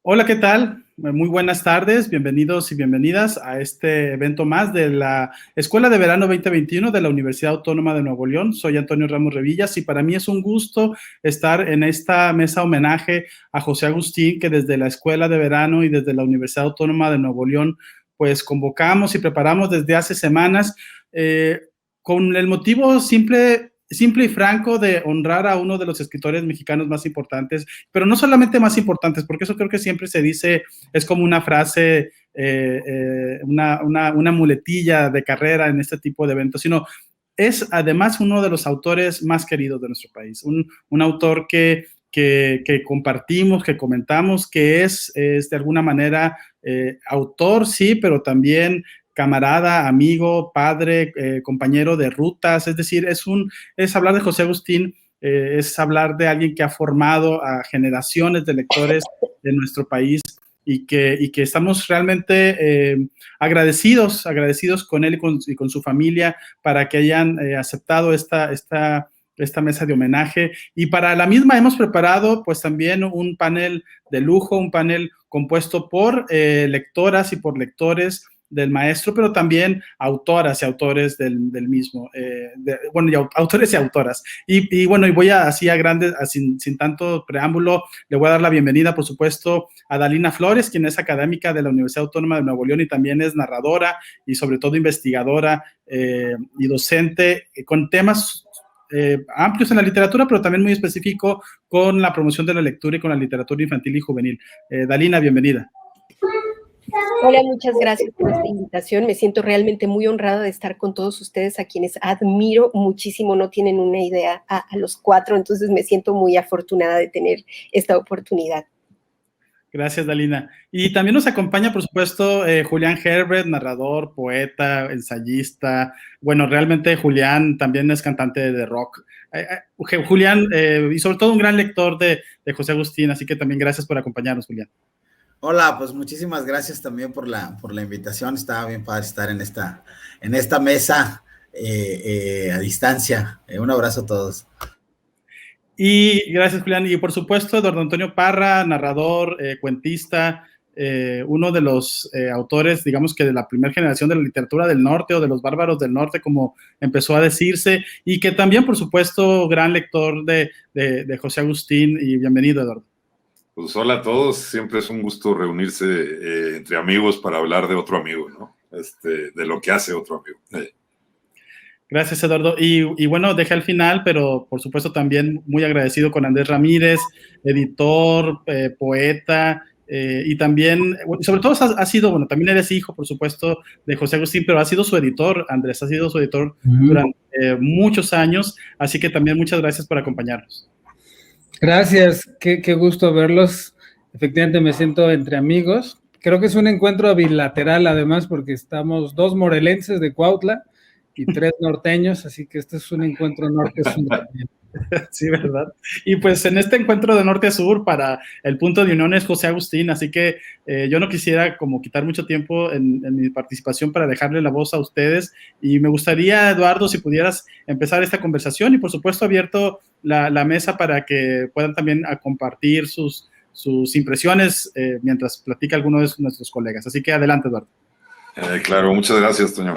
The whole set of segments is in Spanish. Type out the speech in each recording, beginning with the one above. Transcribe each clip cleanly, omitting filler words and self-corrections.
Hola, ¿qué tal? Muy buenas tardes, bienvenidos y bienvenidas a este evento más de la Escuela de Verano 2021 de la Universidad Autónoma de Nuevo León. Soy Antonio Ramos Revillas y para mí es un gusto estar en esta mesa homenaje a José Agustín, que desde la Escuela de Verano y desde la Universidad Autónoma de Nuevo León, pues convocamos y preparamos desde hace semanas con el motivo simple y franco de honrar a uno de los escritores mexicanos más importantes, pero no solamente más importantes, porque eso creo que siempre se dice, es como una frase, una muletilla de carrera en este tipo de eventos, sino es además uno de los autores más queridos de nuestro país, un autor que compartimos, que comentamos, que es de alguna manera autor, sí, pero también camarada, amigo, padre, compañero de rutas, es decir, es hablar de José Agustín, es hablar de alguien que ha formado a generaciones de lectores de nuestro país y que estamos realmente agradecidos con él y con su familia para que hayan aceptado esta mesa de homenaje. Y para la misma hemos preparado pues también un panel de lujo, un panel compuesto por lectoras y por lectores del maestro, pero también autoras y autores del mismo, autores y autoras. Y bueno, y voy así a grandes, sin tanto preámbulo, le voy a dar la bienvenida, por supuesto, a Dalina Flores, quien es académica de la Universidad Autónoma de Nuevo León y también es narradora y sobre todo investigadora y docente con temas amplios en la literatura, pero también muy específico con la promoción de la lectura y con la literatura infantil y juvenil. Dalina, bienvenida. Hola, muchas gracias por esta invitación. Me siento realmente muy honrada de estar con todos ustedes, a quienes admiro muchísimo. No tienen una idea a los cuatro, entonces me siento muy afortunada de tener esta oportunidad. Gracias, Dalina. Y también nos acompaña, por supuesto, Julián Herbert, narrador, poeta, ensayista. Bueno, realmente Julián también es cantante de rock. Julián, y sobre todo un gran lector de José Agustín, así que también gracias por acompañarnos, Julián. Hola, pues muchísimas gracias también por la invitación. Estaba bien padre estar en esta mesa a distancia. Un abrazo a todos. Y gracias, Julián. Y por supuesto, Eduardo Antonio Parra, narrador, cuentista, uno de los autores, digamos que de la primera generación de la literatura del norte o de los bárbaros del norte, como empezó a decirse, y que también, por supuesto, gran lector de José Agustín. Y bienvenido, Eduardo. Pues hola a todos, siempre es un gusto reunirse entre amigos para hablar de otro amigo, ¿no? De lo que hace otro amigo. Gracias, Eduardo. Y bueno, dejé al final, pero por supuesto también muy agradecido con Andrés Ramírez, editor, poeta, y también, sobre todo ha sido, bueno, también eres hijo, por supuesto, de José Agustín, pero ha sido su editor, Andrés, ha sido su editor durante muchos años, así que también muchas gracias por acompañarnos. Gracias, qué gusto verlos. Efectivamente me siento entre amigos. Creo que es un encuentro bilateral además porque estamos dos morelenses de Cuautla y tres norteños, así que este es un encuentro norte-sur también. Sí, ¿verdad? Y pues en este encuentro de norte a sur para el punto de unión es José Agustín, así que yo no quisiera como quitar mucho tiempo en mi participación para dejarle la voz a ustedes y me gustaría, Eduardo, si pudieras empezar esta conversación y por supuesto abierto la mesa para que puedan también compartir sus impresiones mientras platica alguno de nuestros colegas. Así que adelante, Eduardo. Claro, muchas gracias, Toño.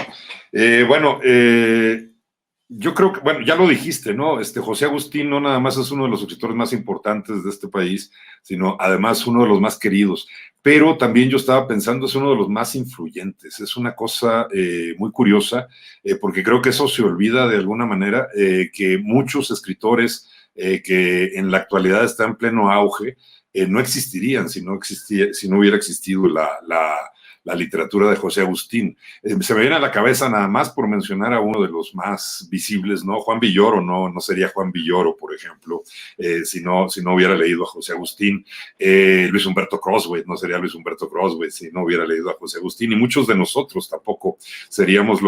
Yo creo que, bueno, ya lo dijiste, ¿no? José Agustín no nada más es uno de los escritores más importantes de este país, sino además uno de los más queridos. Pero también yo estaba pensando, es uno de los más influyentes. Es una cosa muy curiosa, porque creo que eso se olvida de alguna manera, que muchos escritores que en la actualidad están en pleno auge, no existirían si no hubiera existido la literatura de José Agustín. Se me viene a la cabeza nada más por mencionar a uno de los más visibles, ¿no? Juan Villoro no sería Juan Villoro, por ejemplo, si no hubiera leído a José Agustín. Luis Humberto Croswell no sería Luis Humberto Croswell si no hubiera leído a José Agustín, y muchos de nosotros tampoco seríamos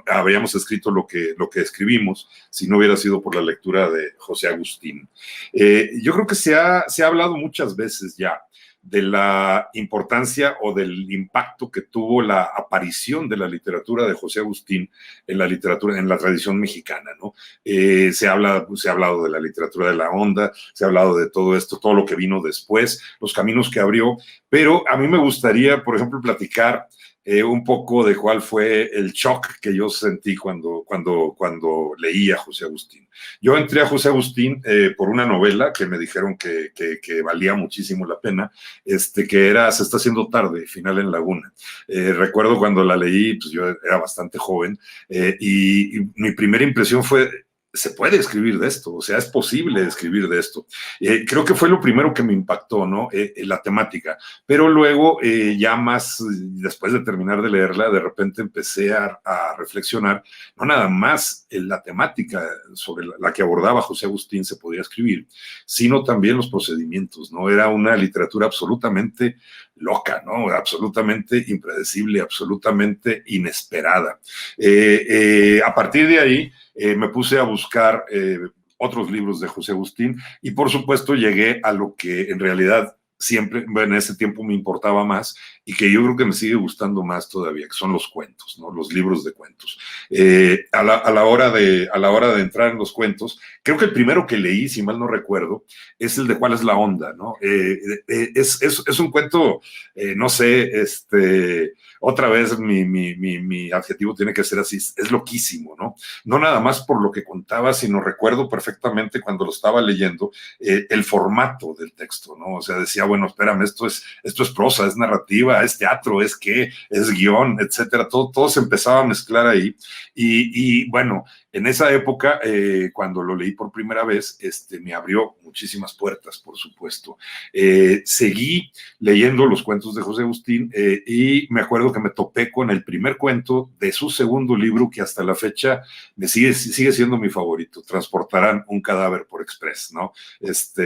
habríamos escrito lo que escribimos si no hubiera sido por la lectura de José Agustín. Yo creo que se ha hablado muchas veces ya de la importancia o del impacto que tuvo la aparición de la literatura de José Agustín en la tradición mexicana, ¿no? Se ha hablado de la literatura de la onda, se ha hablado de todo esto, todo lo que vino después, los caminos que abrió, Pero a mí me gustaría, por ejemplo, platicar un poco de cuál fue el shock que yo sentí cuando leí a José Agustín. Yo entré a José Agustín por una novela que me dijeron que valía muchísimo la pena, que era Se está haciendo tarde, Final en Laguna. Recuerdo cuando la leí, pues yo era bastante joven, y mi primera impresión fue: se puede escribir de esto, o sea, es posible escribir de esto. Creo que fue lo primero que me impactó, ¿no? La temática. Pero luego, ya más, después de terminar de leerla, de repente empecé a reflexionar, no nada más en la temática sobre la que abordaba José Agustín se podía escribir, sino también los procedimientos, ¿no? Era una literatura absolutamente loca, ¿no? Absolutamente impredecible, absolutamente inesperada. A partir de ahí, me puse a buscar otros libros de José Agustín y por supuesto llegué a lo que en realidad siempre, en ese tiempo me importaba más y que yo creo que me sigue gustando más todavía, que son los cuentos, ¿no? Los libros de cuentos. A la hora de entrar en los cuentos, creo que el primero que leí, si mal no recuerdo, es el de ¿Cuál es la onda?, ¿no? Es un cuento, no sé, otra vez mi adjetivo tiene que ser así, es loquísimo, ¿no? No nada más por lo que contaba, sino recuerdo perfectamente cuando lo estaba leyendo, el formato del texto, ¿no? O sea, decía, bueno, espérame, esto es prosa, es narrativa, es teatro, es guión, etcétera. Todo se empezaba a mezclar ahí. Y bueno, en esa época, cuando lo leí por primera vez, me abrió muchísimas puertas, por supuesto. Seguí leyendo los cuentos de José Agustín y me acuerdo que me topé con el primer cuento de su segundo libro, que hasta la fecha sigue siendo mi favorito, Transportarán un cadáver por express, ¿no?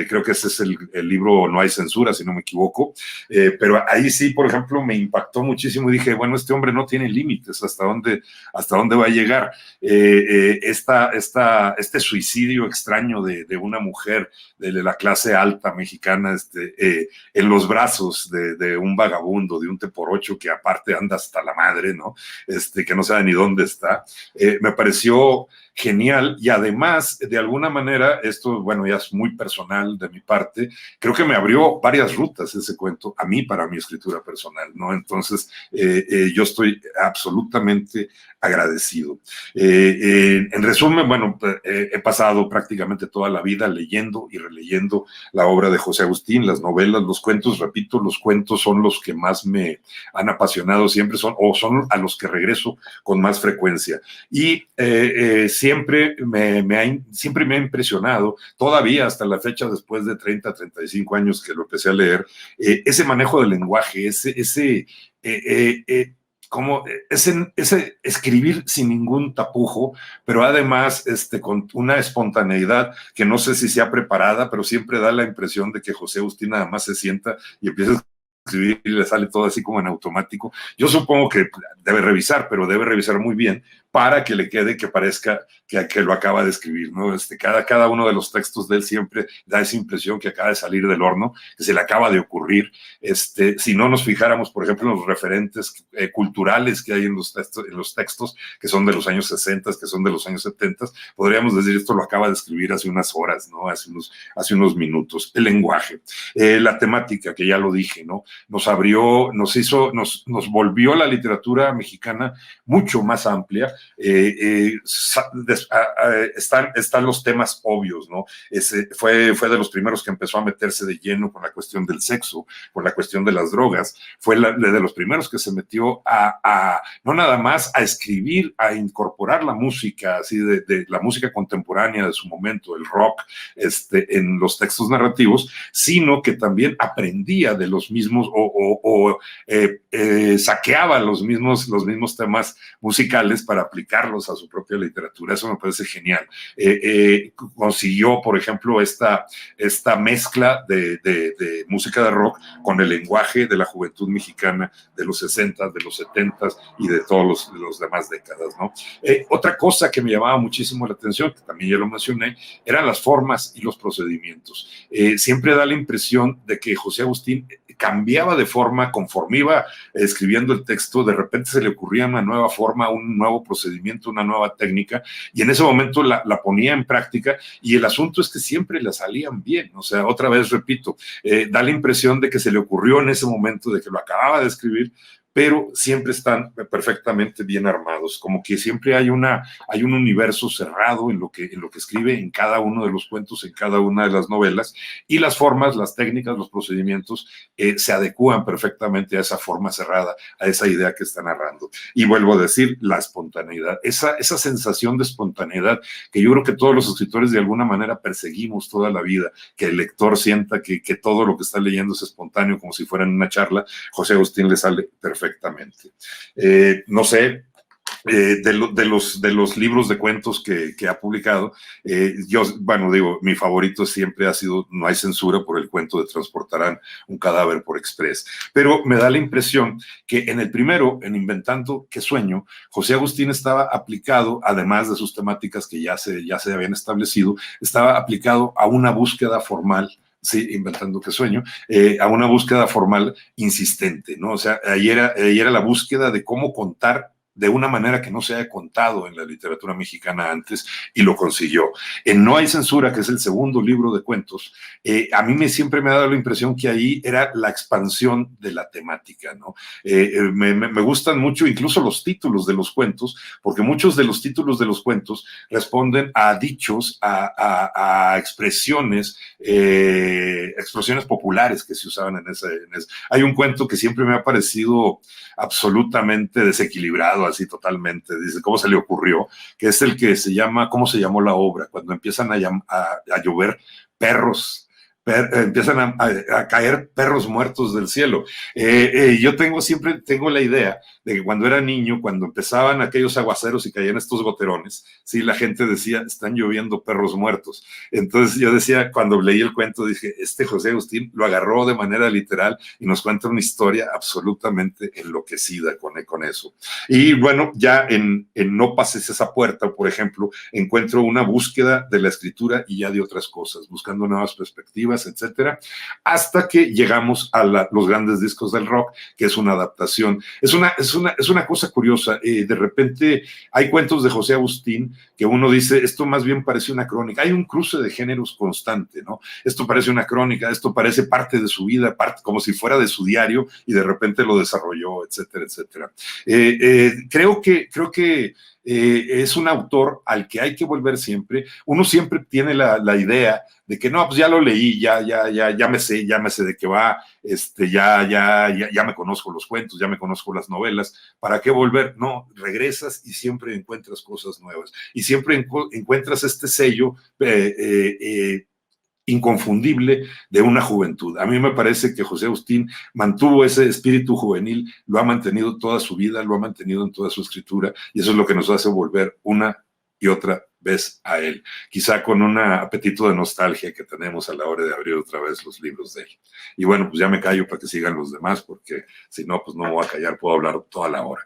Creo que ese es el libro No hay censura, si no me equivoco, pero ahí sí, por ejemplo, me impactó muchísimo y dije, bueno, este hombre no tiene límites, ¿hasta dónde va a llegar? Este suicidio extraño de una mujer de la clase alta mexicana, en los brazos de un vagabundo, de un teporocho que aparte anda hasta la madre, ¿no? Que no sabe ni dónde está. Me pareció genial y además, de alguna manera, esto, bueno, ya es muy personal de mi parte, creo que me abrió varias rutas ese cuento a mí para mi escritura personal, ¿no? Entonces, yo estoy absolutamente agradecido. En resumen, bueno, he pasado prácticamente toda la vida leyendo y releyendo la obra de José Agustín, las novelas, los cuentos. Repito, los cuentos son los que más me han apasionado siempre, son a los que regreso con más frecuencia. Y siempre me ha impresionado, todavía hasta la fecha, después de 30, 35 años que lo empecé a leer, ese manejo del lenguaje, ese escribir sin ningún tapujo, pero además con una espontaneidad que no sé si sea preparada, pero siempre da la impresión de que José Agustín nada más se sienta y empieza a escribir y le sale todo así como en automático. Yo supongo que debe revisar, pero debe revisar muy bien para que le quede, que parezca que lo acaba de escribir, ¿no? Cada uno de los textos de él siempre da esa impresión que acaba de salir del horno, que se le acaba de ocurrir. Si no nos fijáramos, por ejemplo, en los referentes culturales que hay en los textos, que son de los años 60, que son de los años 70, podríamos decir, esto lo acaba de escribir hace unas horas, ¿no? Hace unos minutos. El lenguaje, la temática, que ya lo dije, ¿no? Nos volvió la literatura mexicana mucho más amplia. Están los temas obvios, ¿no? Fue de los primeros que empezó a meterse de lleno con la cuestión del sexo, con la cuestión de las drogas. Fue de los primeros que se metió no nada más a escribir, a incorporar la música, así de la música contemporánea de su momento, el rock, en los textos narrativos, sino que también aprendía de los mismos saqueaba los mismos temas musicales para aplicarlos a su propia literatura. Eso me parece genial. Consiguió, por ejemplo, esta mezcla de música de rock con el lenguaje de la juventud mexicana de los 60, de los 70 y de todos los demás décadas, ¿no? Otra cosa que me llamaba muchísimo la atención, que también ya lo mencioné, eran las formas y los procedimientos. Siempre da la impresión de que José Agustín cambiaba de forma conforme iba escribiendo el texto, de repente se le ocurría una nueva forma, un nuevo procedimiento, una nueva técnica, y en ese momento la ponía en práctica, y el asunto es que siempre le salían bien. O sea, otra vez repito, da la impresión de que se le ocurrió en ese momento, de que lo acababa de escribir, pero siempre están perfectamente bien armados, como que siempre hay un universo cerrado en lo que escribe, en cada uno de los cuentos, en cada una de las novelas, y las formas, las técnicas, los procedimientos se adecúan perfectamente a esa forma cerrada, a esa idea que está narrando. Y vuelvo a decir, la espontaneidad, esa sensación de espontaneidad que yo creo que todos los escritores de alguna manera perseguimos toda la vida, que el lector sienta que todo lo que está leyendo es espontáneo, como si fuera en una charla. José Agustín le sale perfectamente. No sé, de los libros de cuentos que ha publicado, yo, bueno, digo, mi favorito siempre ha sido No hay censura, por el cuento de Transportarán un cadáver por express, pero me da la impresión que en el primero, en Inventando qué sueño, José Agustín estaba aplicado, además de sus temáticas que ya se habían establecido, estaba aplicado a una búsqueda formal. Sí, Inventando qué sueño, a una búsqueda formal insistente, ¿no? O sea, ahí era la búsqueda de cómo contar de una manera que no se haya contado en la literatura mexicana antes, y lo consiguió. En No hay censura, que es el segundo libro de cuentos, a mí siempre me ha dado la impresión que ahí era la expansión de la temática, ¿no? Me gustan mucho incluso los títulos de los cuentos, porque muchos de los títulos de los cuentos responden a dichos, a expresiones populares que se usaban en ese. Hay un cuento que siempre me ha parecido absolutamente desequilibrado, así totalmente, dice, ¿cómo se le ocurrió? Que es el que se llama, ¿cómo se llamó la obra? Cuando empiezan a llover perros, empiezan a caer perros muertos del cielo. Yo siempre tengo la idea de que cuando era niño, cuando empezaban aquellos aguaceros y caían estos goterones, sí, la gente decía, están lloviendo perros muertos. Entonces yo decía, cuando leí el cuento, dije, José Agustín lo agarró de manera literal y nos cuenta una historia absolutamente enloquecida con eso. Y bueno, ya en No pases esa puerta, por ejemplo, encuentro una búsqueda de la escritura y ya de otras cosas, buscando nuevas perspectivas, etcétera, hasta que llegamos a los grandes discos del rock, que es una adaptación. Es una cosa curiosa. De repente hay cuentos de José Agustín que uno dice, esto más bien parece una crónica. Hay un cruce de géneros constante, ¿no? Esto parece una crónica, esto parece parte de su vida, como si fuera de su diario, y de repente lo desarrolló, etcétera, etcétera. Creo que es un autor al que hay que volver siempre. Uno siempre tiene la idea de que no, pues ya lo leí, ya me sé de qué va, ya me conozco los cuentos, ya me conozco las novelas, ¿para qué volver? No, regresas y siempre encuentras cosas nuevas, y siempre encuentras este sello inconfundible de una juventud. A mí me parece que José Agustín mantuvo ese espíritu juvenil, lo ha mantenido toda su vida, lo ha mantenido en toda su escritura, y eso es lo que nos hace volver una y otra vez a él, quizá con un apetito de nostalgia que tenemos a la hora de abrir otra vez los libros de él. Y bueno, pues ya me callo para que sigan los demás, porque si no, pues no me voy a callar, puedo hablar toda la hora.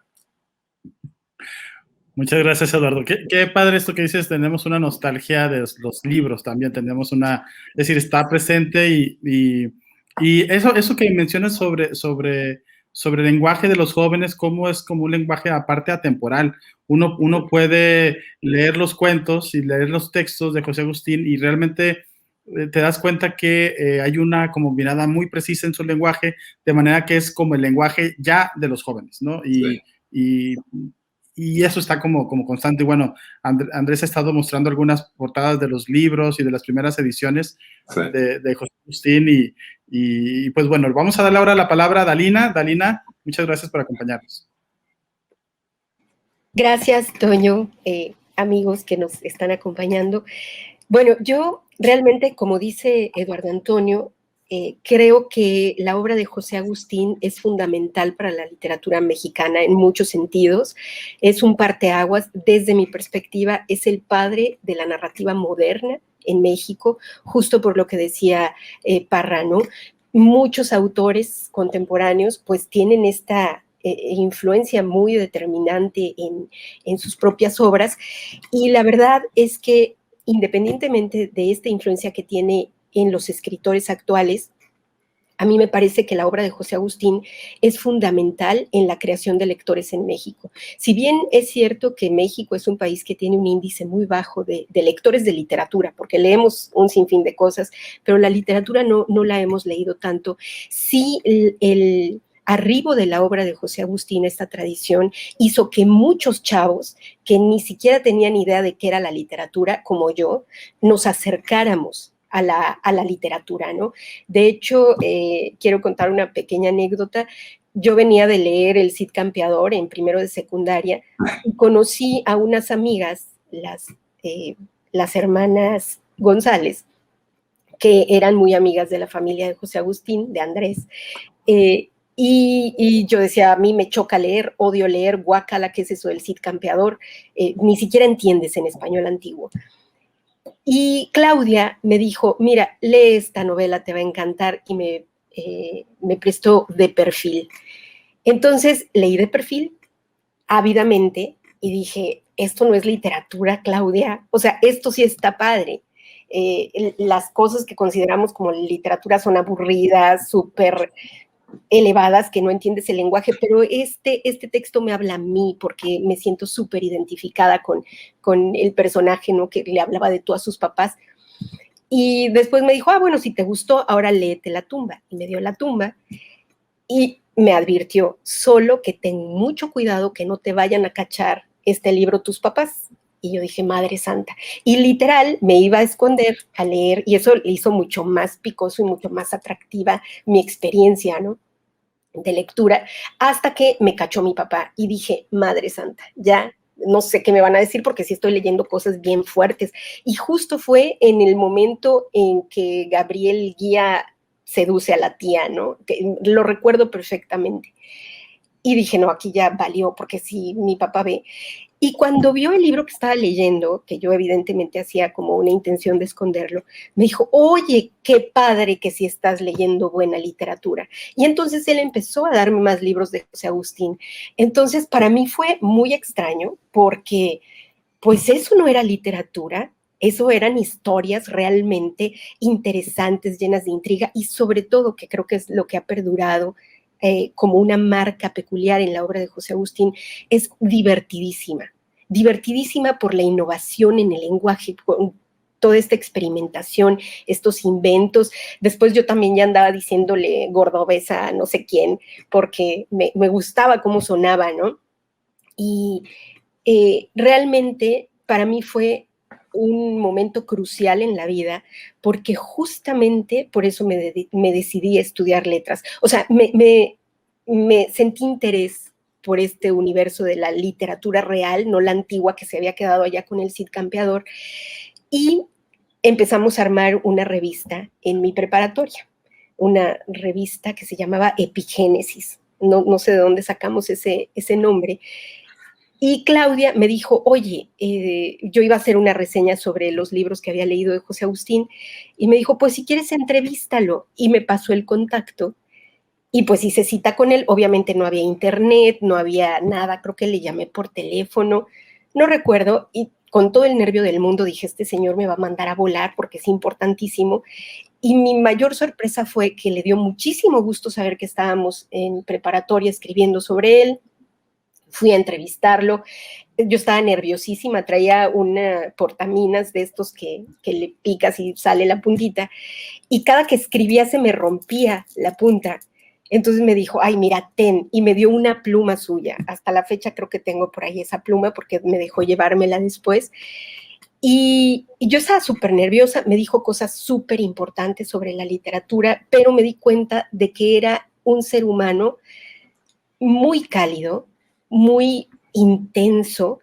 Muchas gracias, Eduardo. Qué padre esto que dices, tenemos una nostalgia de los libros también, tenemos es decir, está presente, y eso que mencionas sobre el lenguaje de los jóvenes, cómo es como un lenguaje aparte atemporal. Uno puede leer los cuentos y leer los textos de José Agustín y realmente te das cuenta que hay una como mirada muy precisa en su lenguaje, de manera que es como el lenguaje ya de los jóvenes, ¿no? Y eso está como constante. Y bueno, Andrés ha estado mostrando algunas portadas de los libros y de las primeras ediciones de José Agustín, y pues bueno, vamos a darle ahora la palabra a Dalina. Dalina, muchas gracias por acompañarnos. Gracias, Toño, amigos que nos están acompañando. Bueno, yo realmente, como dice Eduardo Antonio, creo que la obra de José Agustín es fundamental para la literatura mexicana en muchos sentidos. Es un parteaguas, desde mi perspectiva, es el padre de la narrativa moderna en México, justo por lo que decía Parra, ¿no? Muchos autores contemporáneos pues tienen esta influencia muy determinante en sus propias obras, y la verdad es que independientemente de esta influencia que tiene en los escritores actuales, A mí me parece que la obra de José Agustín es fundamental en la creación de lectores en México. Si bien es cierto que México es un país que tiene un índice muy bajo de lectores de literatura, porque leemos un sinfín de cosas, pero la literatura no la hemos leído tanto, sí el arribo de la obra de José Agustín, esta tradición, hizo que muchos chavos que ni siquiera tenían idea de qué era la literatura, como yo, nos acercáramos a la literatura, ¿no? De hecho, quiero contar una pequeña anécdota. Yo venía de leer El Cid Campeador en primero de secundaria y conocí a unas amigas, las hermanas González, que eran muy amigas de la familia de José Agustín, de Andrés, y yo decía, a mí me choca leer, odio leer, guácala, ¿qué es eso del Cid Campeador? Ni siquiera entiendes en español antiguo. Y Claudia me dijo, mira, lee esta novela, te va a encantar, y me prestó De Perfil. Entonces leí De Perfil ávidamente y dije, esto no es literatura, Claudia, o sea, esto sí está padre. Las cosas que consideramos como literatura son aburridas, súper elevadas, que no entiendes el lenguaje, pero este texto me habla a mí porque me siento súper identificada con el personaje, ¿no? Que le hablaba de tú a sus papás. Y después me dijo, bueno, si te gustó, ahora léete La Tumba. Y me dio La Tumba y me advirtió, solo que ten mucho cuidado que no te vayan a cachar este libro tus papás. Y yo dije, Madre Santa. Y literal me iba a esconder a leer y eso le hizo mucho más picoso y mucho más atractiva mi experiencia, ¿no? De lectura, hasta que me cachó mi papá y dije, Madre Santa, ya no sé qué me van a decir porque sí estoy leyendo cosas bien fuertes. Y justo fue en el momento en que Gabriel Guía seduce a la tía, ¿no? Que lo recuerdo perfectamente. Y dije, no, aquí ya valió, porque si mi papá ve. Y cuando vio el libro que estaba leyendo, que yo evidentemente hacía como una intención de esconderlo, me dijo, oye, qué padre que sí estás leyendo buena literatura. Y entonces él empezó a darme más libros de José Agustín. Entonces, para mí fue muy extraño porque, pues eso no era literatura, eso eran historias realmente interesantes, llenas de intriga y sobre todo, que creo que es lo que ha perdurado como una marca peculiar en la obra de José Agustín, es divertidísima. Divertidísima por la innovación en el lenguaje, toda esta experimentación, estos inventos. Después yo también ya andaba diciéndole gordobesa a no sé quién, porque me gustaba cómo sonaba, ¿no? Y realmente para mí fue un momento crucial en la vida, porque justamente por eso me decidí a estudiar letras. O sea, me sentí interés por este universo de la literatura real, no la antigua que se había quedado allá con el Cid Campeador, y empezamos a armar una revista en mi preparatoria, una revista que se llamaba Epigénesis. No sé de dónde sacamos ese nombre. Y Claudia me dijo, oye, yo iba a hacer una reseña sobre los libros que había leído de José Agustín, y me dijo, pues si quieres entrevístalo, y me pasó el contacto, y pues hice cita con él. Obviamente no había internet, no había nada, creo que le llamé por teléfono, no recuerdo, y con todo el nervio del mundo dije, este señor me va a mandar a volar porque es importantísimo, y mi mayor sorpresa fue que le dio muchísimo gusto saber que estábamos en preparatoria escribiendo sobre él. Fui a entrevistarlo, yo estaba nerviosísima, traía una portaminas de estos que le picas y sale la puntita, y cada que escribía se me rompía la punta. Entonces me dijo, ay, mira, ten, y me dio una pluma suya. Hasta la fecha creo que tengo por ahí esa pluma porque me dejó llevármela después. Y yo estaba súper nerviosa, me dijo cosas súper importantes sobre la literatura, pero me di cuenta de que era un ser humano muy cálido, muy intenso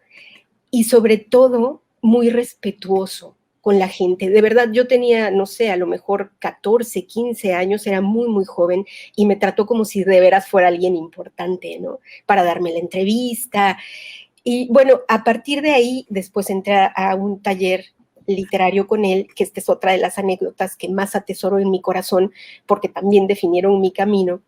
y sobre todo muy respetuoso con la gente. De verdad, yo tenía, no sé, a lo mejor 14, 15 años, era muy, muy joven y me trató como si de veras fuera alguien importante, ¿no? Para darme la entrevista. Y bueno, a partir de ahí, después entré a un taller literario con él, que esta es otra de las anécdotas que más atesoro en mi corazón, porque también definieron mi camino.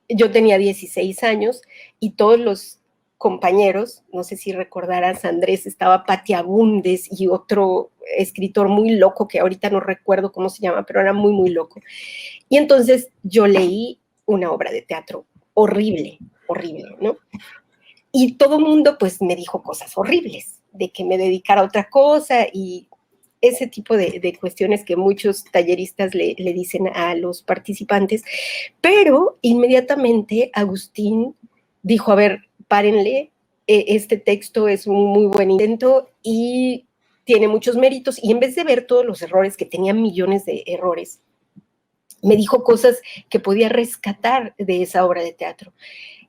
Yo tenía 16 años y todos los compañeros, no sé si recordarás, Andrés, estaba Patti Abundes y otro escritor muy loco, que ahorita no recuerdo cómo se llama, pero era muy, muy loco. Y entonces yo leí una obra de teatro horrible, horrible, ¿no? Y todo el mundo pues me dijo cosas horribles, de que me dedicara a otra cosa y ese tipo de cuestiones que muchos talleristas le dicen a los participantes, pero inmediatamente Agustín dijo, a ver, párenle, este texto es un muy buen intento y tiene muchos méritos, y en vez de ver todos los errores, que tenía millones de errores, me dijo cosas que podía rescatar de esa obra de teatro.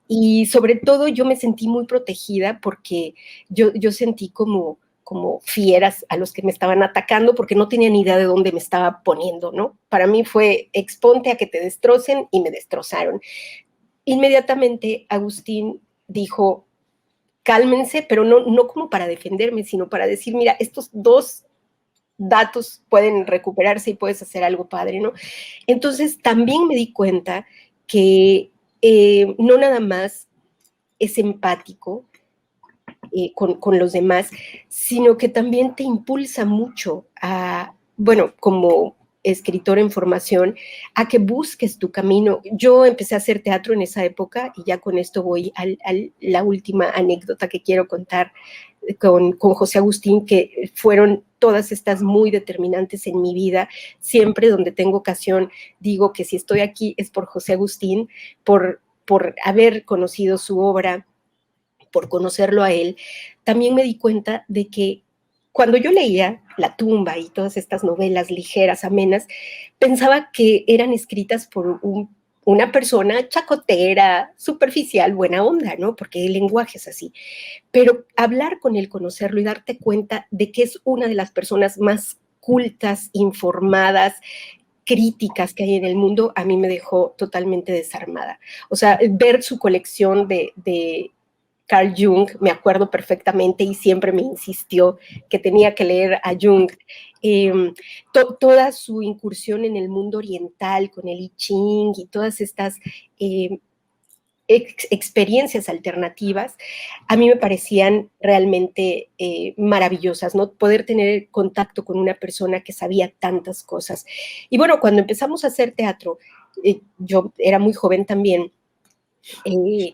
Y sobre todo yo me sentí muy protegida porque yo sentí como fieras a los que me estaban atacando, porque no tenía ni idea de dónde me estaba poniendo, ¿no? Para mí fue exponte a que te destrocen, y me destrozaron. Inmediatamente Agustín dijo, cálmense, pero no como para defenderme, sino para decir, mira, estos dos datos pueden recuperarse y puedes hacer algo padre, ¿no? Entonces también me di cuenta que no nada más es empático con los demás, sino que también te impulsa mucho a, bueno, como escritor en formación, a que busques tu camino. Yo empecé a hacer teatro en esa época, y ya con esto voy a la última anécdota que quiero contar con José Agustín, que fueron todas estas muy determinantes en mi vida. Siempre donde tengo ocasión digo que si estoy aquí es por José Agustín, por haber conocido su obra, por conocerlo a él. También me di cuenta de que cuando yo leía La tumba y todas estas novelas ligeras, amenas, pensaba que eran escritas por una persona chacotera, superficial, buena onda, ¿no? Porque el lenguaje es así. Pero hablar con él, conocerlo y darte cuenta de que es una de las personas más cultas, informadas, críticas que hay en el mundo, a mí me dejó totalmente desarmada. O sea, ver su colección de Carl Jung, me acuerdo perfectamente, y siempre me insistió que tenía que leer a Jung. Toda su incursión en el mundo oriental con el I Ching y todas estas experiencias alternativas, a mí me parecían realmente maravillosas, ¿no? Poder tener contacto con una persona que sabía tantas cosas. Y bueno, cuando empezamos a hacer teatro, yo era muy joven también,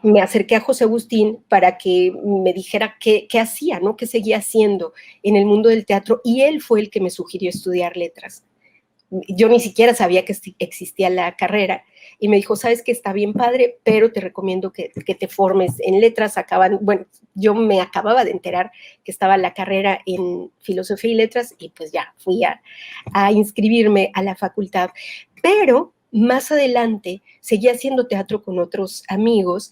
me acerqué a José Agustín para que me dijera qué hacía, ¿no? Qué seguía haciendo en el mundo del teatro, y él fue el que me sugirió estudiar letras. Yo ni siquiera sabía que existía la carrera, y me dijo, sabes que está bien padre, pero te recomiendo que te formes en letras. Bueno, yo me acababa de enterar que estaba la carrera en filosofía y letras, y pues ya fui a inscribirme a la facultad. Pero más adelante seguí haciendo teatro con otros amigos,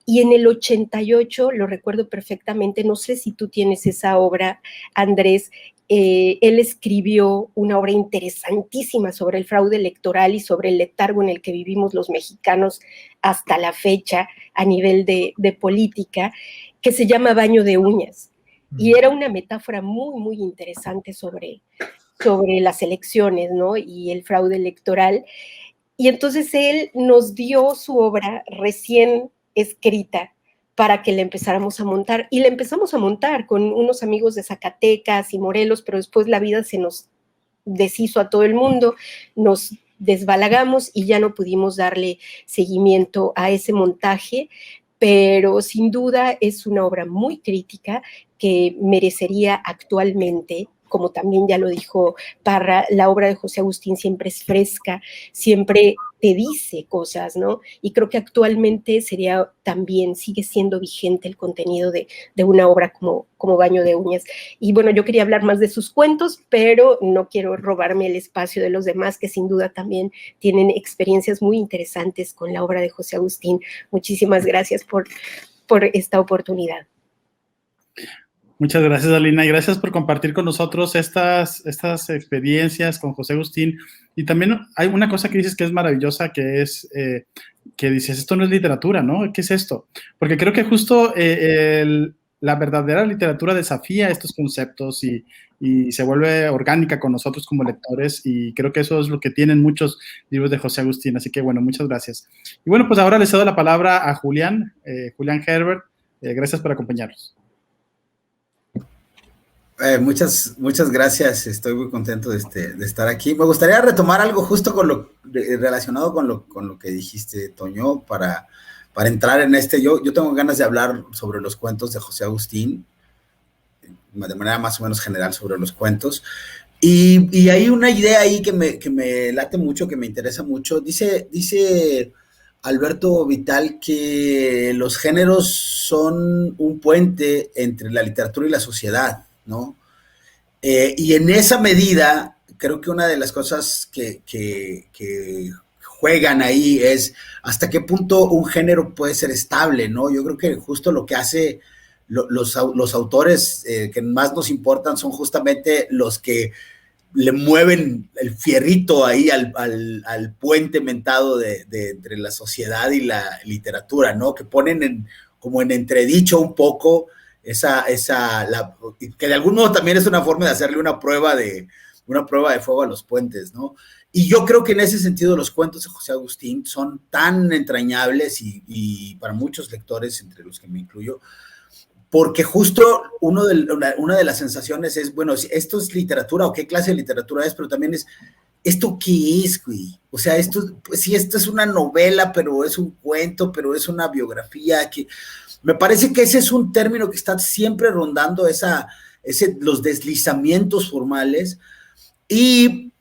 y en el 88, lo recuerdo perfectamente, no sé si tú tienes esa obra, Andrés, él escribió una obra interesantísima sobre el fraude electoral y sobre el letargo en el que vivimos los mexicanos hasta la fecha a nivel de política, que se llama Baño de Uñas. Y era una metáfora muy, muy interesante sobre las elecciones, ¿no? Y el fraude electoral. Y entonces él nos dio su obra recién escrita para que la empezáramos a montar. Y la empezamos a montar con unos amigos de Zacatecas y Morelos, pero después la vida se nos deshizo a todo el mundo, nos desbalagamos y ya no pudimos darle seguimiento a ese montaje, pero sin duda es una obra muy crítica que merecería actualmente, como también ya lo dijo Parra, la obra de José Agustín siempre es fresca, siempre te dice cosas, ¿no? Y creo que actualmente sigue siendo vigente el contenido de una obra como Baño de Uñas. Y bueno, yo quería hablar más de sus cuentos, pero no quiero robarme el espacio de los demás, que sin duda también tienen experiencias muy interesantes con la obra de José Agustín. Muchísimas gracias por esta oportunidad. Muchas gracias, Alina, y gracias por compartir con nosotros estas experiencias con José Agustín. Y también hay una cosa que dices que es maravillosa, que es que dices, esto no es literatura, ¿no? ¿Qué es esto? Porque creo que justo la verdadera literatura desafía estos conceptos y se vuelve orgánica con nosotros como lectores, y creo que eso es lo que tienen muchos libros de José Agustín. Así que, bueno, muchas gracias. Y bueno, pues ahora le cedo la palabra a Julián Herbert, Gracias por acompañarnos. Muchas gracias, estoy muy contento de estar aquí. Me gustaría retomar algo justo relacionado con lo que dijiste, Toño, para entrar en yo tengo ganas de hablar sobre los cuentos de José Agustín, de manera más o menos general sobre los cuentos, y hay una idea ahí que me late mucho, que me interesa mucho. Dice Alberto Vital que los géneros son un puente entre la literatura y la sociedad, ¿no? Y en esa medida, creo que una de las cosas que juegan ahí es hasta qué punto un género puede ser estable, ¿no? Yo creo que justo lo que hace los autores que más nos importan son justamente los que le mueven el fierrito ahí al puente mentado entre la sociedad y la literatura, ¿no? Que ponen como en entredicho un poco que de algún modo también es una forma de hacerle una prueba de fuego a los puentes, ¿no? Y yo creo que en ese sentido los cuentos de José Agustín son tan entrañables y para muchos lectores, entre los que me incluyo, porque justo una de las sensaciones es, bueno, si esto es literatura o qué clase de literatura es, pero también es, ¿esto qué es, güey? O sea, pues esto es una novela, pero es un cuento, pero es una biografía. Me parece que ese es un término que está siempre rondando los deslizamientos formales. Y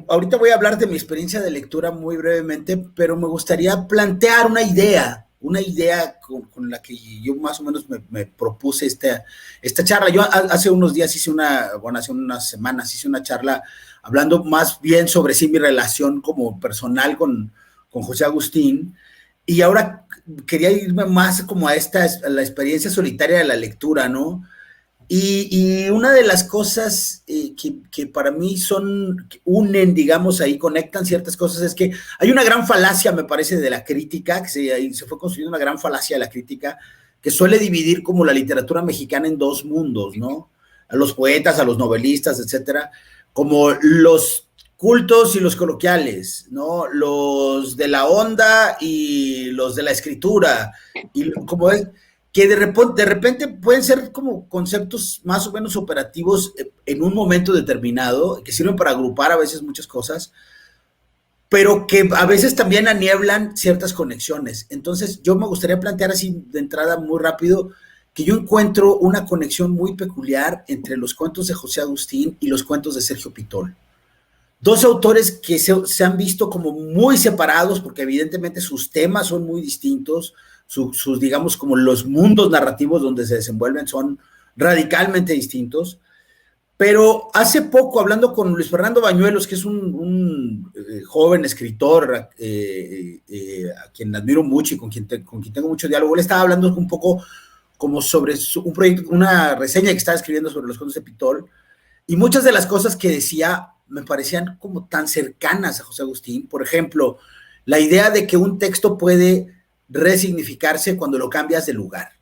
ahorita voy a hablar de mi experiencia de lectura muy brevemente, pero me gustaría plantear una idea con la que yo más o menos me propuse esta charla. Yo hace unos días hace unas semanas hice una charla hablando más bien sobre mi relación como personal con José Agustín, y ahora quería irme más como a la experiencia solitaria de la lectura, ¿no? Y una de las cosas que para mí unen, digamos, ahí conectan ciertas cosas, es que hay una gran falacia, me parece, de la crítica, que se fue construyendo una gran falacia de la crítica, que suele dividir como la literatura mexicana en dos mundos, ¿no? A los poetas, a los novelistas, etcétera, como los cultos y los coloquiales, ¿no? Los de la onda y los de la escritura, y como es que de repente pueden ser como conceptos más o menos operativos en un momento determinado, que sirven para agrupar a veces muchas cosas, pero que a veces también anieblan ciertas conexiones. Entonces, yo me gustaría plantear así de entrada muy rápido que yo encuentro una conexión muy peculiar entre los cuentos de José Agustín y los cuentos de Sergio Pitol. Dos autores que se han visto como muy separados, porque evidentemente sus temas son muy distintos, sus, digamos, como los mundos narrativos donde se desenvuelven son radicalmente distintos. Pero hace poco, hablando con Luis Fernando Bañuelos, que es un joven escritor a quien admiro mucho y con quien tengo mucho diálogo, le estaba hablando un poco como sobre un proyecto, una reseña que estaba escribiendo sobre los cuentos de Pitol, y muchas de las cosas que decía me parecían como tan cercanas a José Agustín. Por ejemplo, la idea de que un texto puede resignificarse cuando lo cambias de lugar,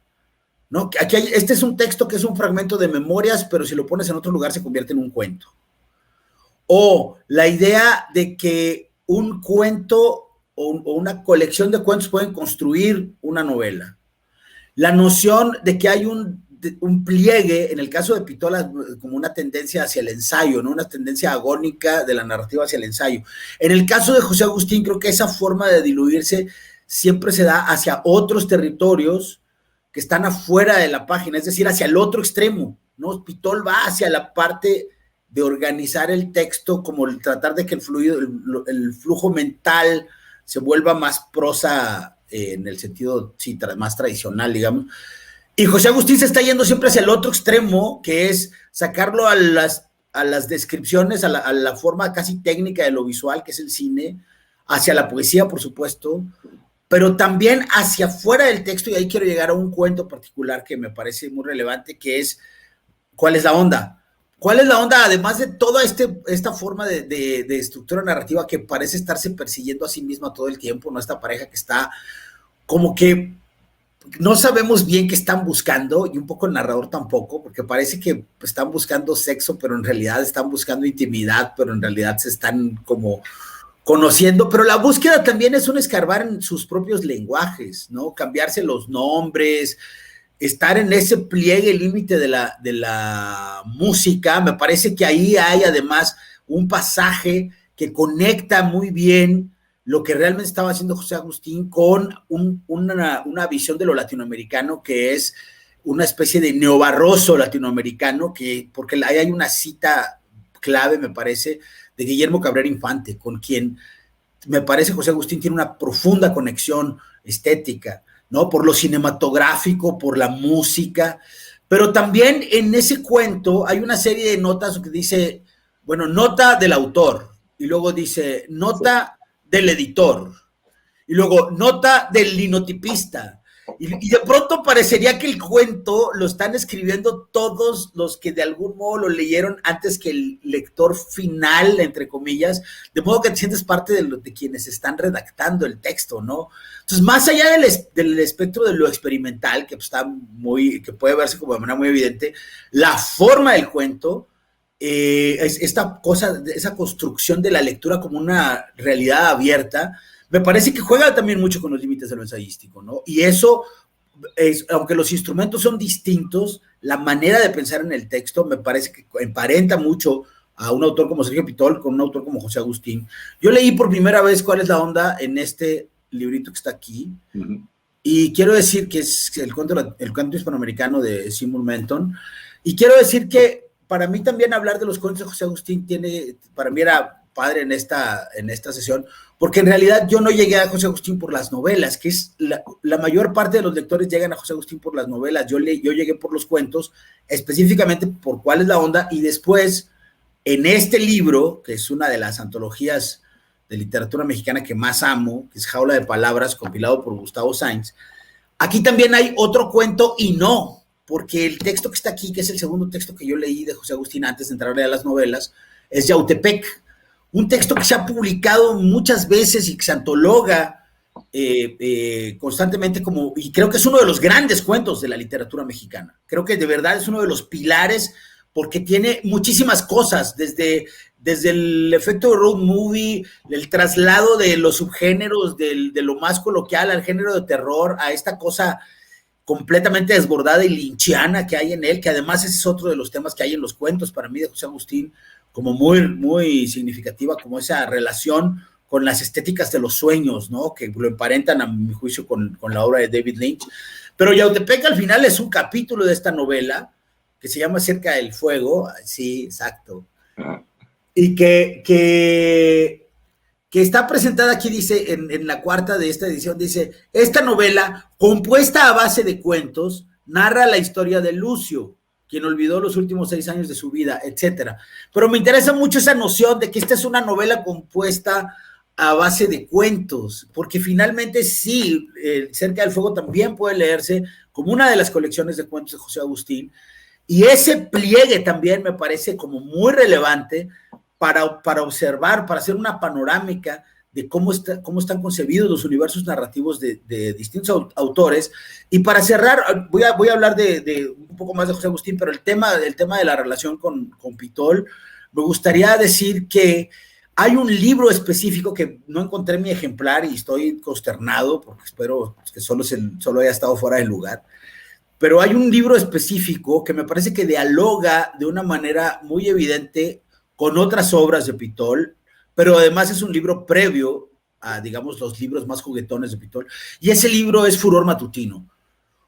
¿no? Este es un texto que es un fragmento de memorias, pero si lo pones en otro lugar se convierte en un cuento. O la idea de que un cuento o una colección de cuentos pueden construir una novela. La noción de que hay un pliegue, en el caso de Pitol, como una tendencia hacia el ensayo, ¿no? Una tendencia agónica de la narrativa hacia el ensayo. En el caso de José Agustín, creo que esa forma de diluirse siempre se da hacia otros territorios que están afuera de la página, es decir, hacia el otro extremo, ¿no? Pitol va hacia la parte de organizar el texto, como tratar de que el flujo mental se vuelva más prosa en el sentido sí, más tradicional, digamos. Y José Agustín se está yendo siempre hacia el otro extremo, que es sacarlo a las descripciones, a la forma casi técnica de lo visual, que es el cine, hacia la poesía, por supuesto, pero también hacia afuera del texto, y ahí quiero llegar a un cuento particular que me parece muy relevante, que es ¿cuál es la onda? ¿Cuál es la onda? Además de toda esta forma de estructura narrativa que parece estarse persiguiendo a sí misma todo el tiempo, ¿no? Esta pareja que está como que no sabemos bien qué están buscando, y un poco el narrador tampoco, porque parece que están buscando sexo, pero en realidad están buscando intimidad, pero en realidad se están como conociendo, pero la búsqueda también es un escarbar en sus propios lenguajes, ¿no? Cambiarse los nombres, estar en ese pliegue límite de la música. Me parece que ahí hay además un pasaje que conecta muy bien lo que realmente estaba haciendo José Agustín con una visión de lo latinoamericano, que es una especie de neobarroso latinoamericano, porque ahí hay una cita clave, me parece, de Guillermo Cabrera Infante, con quien me parece José Agustín tiene una profunda conexión estética, ¿no? Por lo cinematográfico, por la música, pero también en ese cuento hay una serie de notas que dice, bueno, nota del autor, y luego dice nota del editor, y luego nota del linotipista, y de pronto parecería que el cuento lo están escribiendo todos los que de algún modo lo leyeron antes que el lector final, entre comillas, de modo que te sientes parte de quienes están redactando el texto, ¿no? Entonces, más allá del espectro de lo experimental, que que puede verse como de manera muy evidente, la forma del cuento, esa construcción de la lectura como una realidad abierta, me parece que juega también mucho con los límites de lo ensayístico, ¿no? Y eso, aunque los instrumentos son distintos, la manera de pensar en el texto me parece que emparenta mucho a un autor como Sergio Pitol con un autor como José Agustín. Yo leí por primera vez Cuál es la onda en este librito que está aquí, y quiero decir que es el cuento hispanoamericano de Seymour Menton, y quiero decir que para mí también hablar de los cuentos de José Agustín para mí era padre en esta sesión, porque en realidad yo no llegué a José Agustín por las novelas, que es la mayor parte de los lectores llegan a José Agustín por las novelas. Yo llegué por los cuentos, específicamente por Cuál es la onda, y después en este libro, que es una de las antologías de literatura mexicana que más amo, que es Jaula de Palabras, compilado por Gustavo Sainz, aquí también hay otro cuento, y no, porque el texto que está aquí, que es el segundo texto que yo leí de José Agustín antes de entrarle a las novelas, es Yautepec, un texto que se ha publicado muchas veces y que se antologa constantemente y creo que es uno de los grandes cuentos de la literatura mexicana. Creo que de verdad es uno de los pilares, porque tiene muchísimas cosas, desde el efecto de road movie, el traslado de los subgéneros, de lo más coloquial al género de terror, a esta cosa completamente desbordada y linchiana que hay en él, que además ese es otro de los temas que hay en los cuentos para mí de José Agustín, como muy, muy significativa, como esa relación con las estéticas de los sueños, ¿no? Que lo emparentan, a mi juicio, con la obra de David Lynch. Pero Yautepec al final es un capítulo de esta novela que se llama Cerca del Fuego, sí, exacto, y que está presentada aquí, dice, en la cuarta de esta edición, dice, esta novela, compuesta a base de cuentos, narra la historia de Lucio, quien olvidó los últimos 6 años de su vida, etcétera. Pero me interesa mucho esa noción de que esta es una novela compuesta a base de cuentos, porque finalmente sí, Cerca del Fuego también puede leerse como una de las colecciones de cuentos de José Agustín, y ese pliegue también me parece como muy relevante para observar, para hacer una panorámica de cómo están concebidos los universos narrativos de distintos autores. Y para cerrar, voy a hablar de un poco más de José Agustín, pero el tema de la relación con Pitol, me gustaría decir que hay un libro específico que no encontré en mi ejemplar y estoy consternado porque espero que solo haya estado fuera del lugar, pero hay un libro específico que me parece que dialoga de una manera muy evidente con otras obras de Pitol, pero además es un libro previo a, digamos, los libros más juguetones de Pitol, y ese libro es Furor Matutino.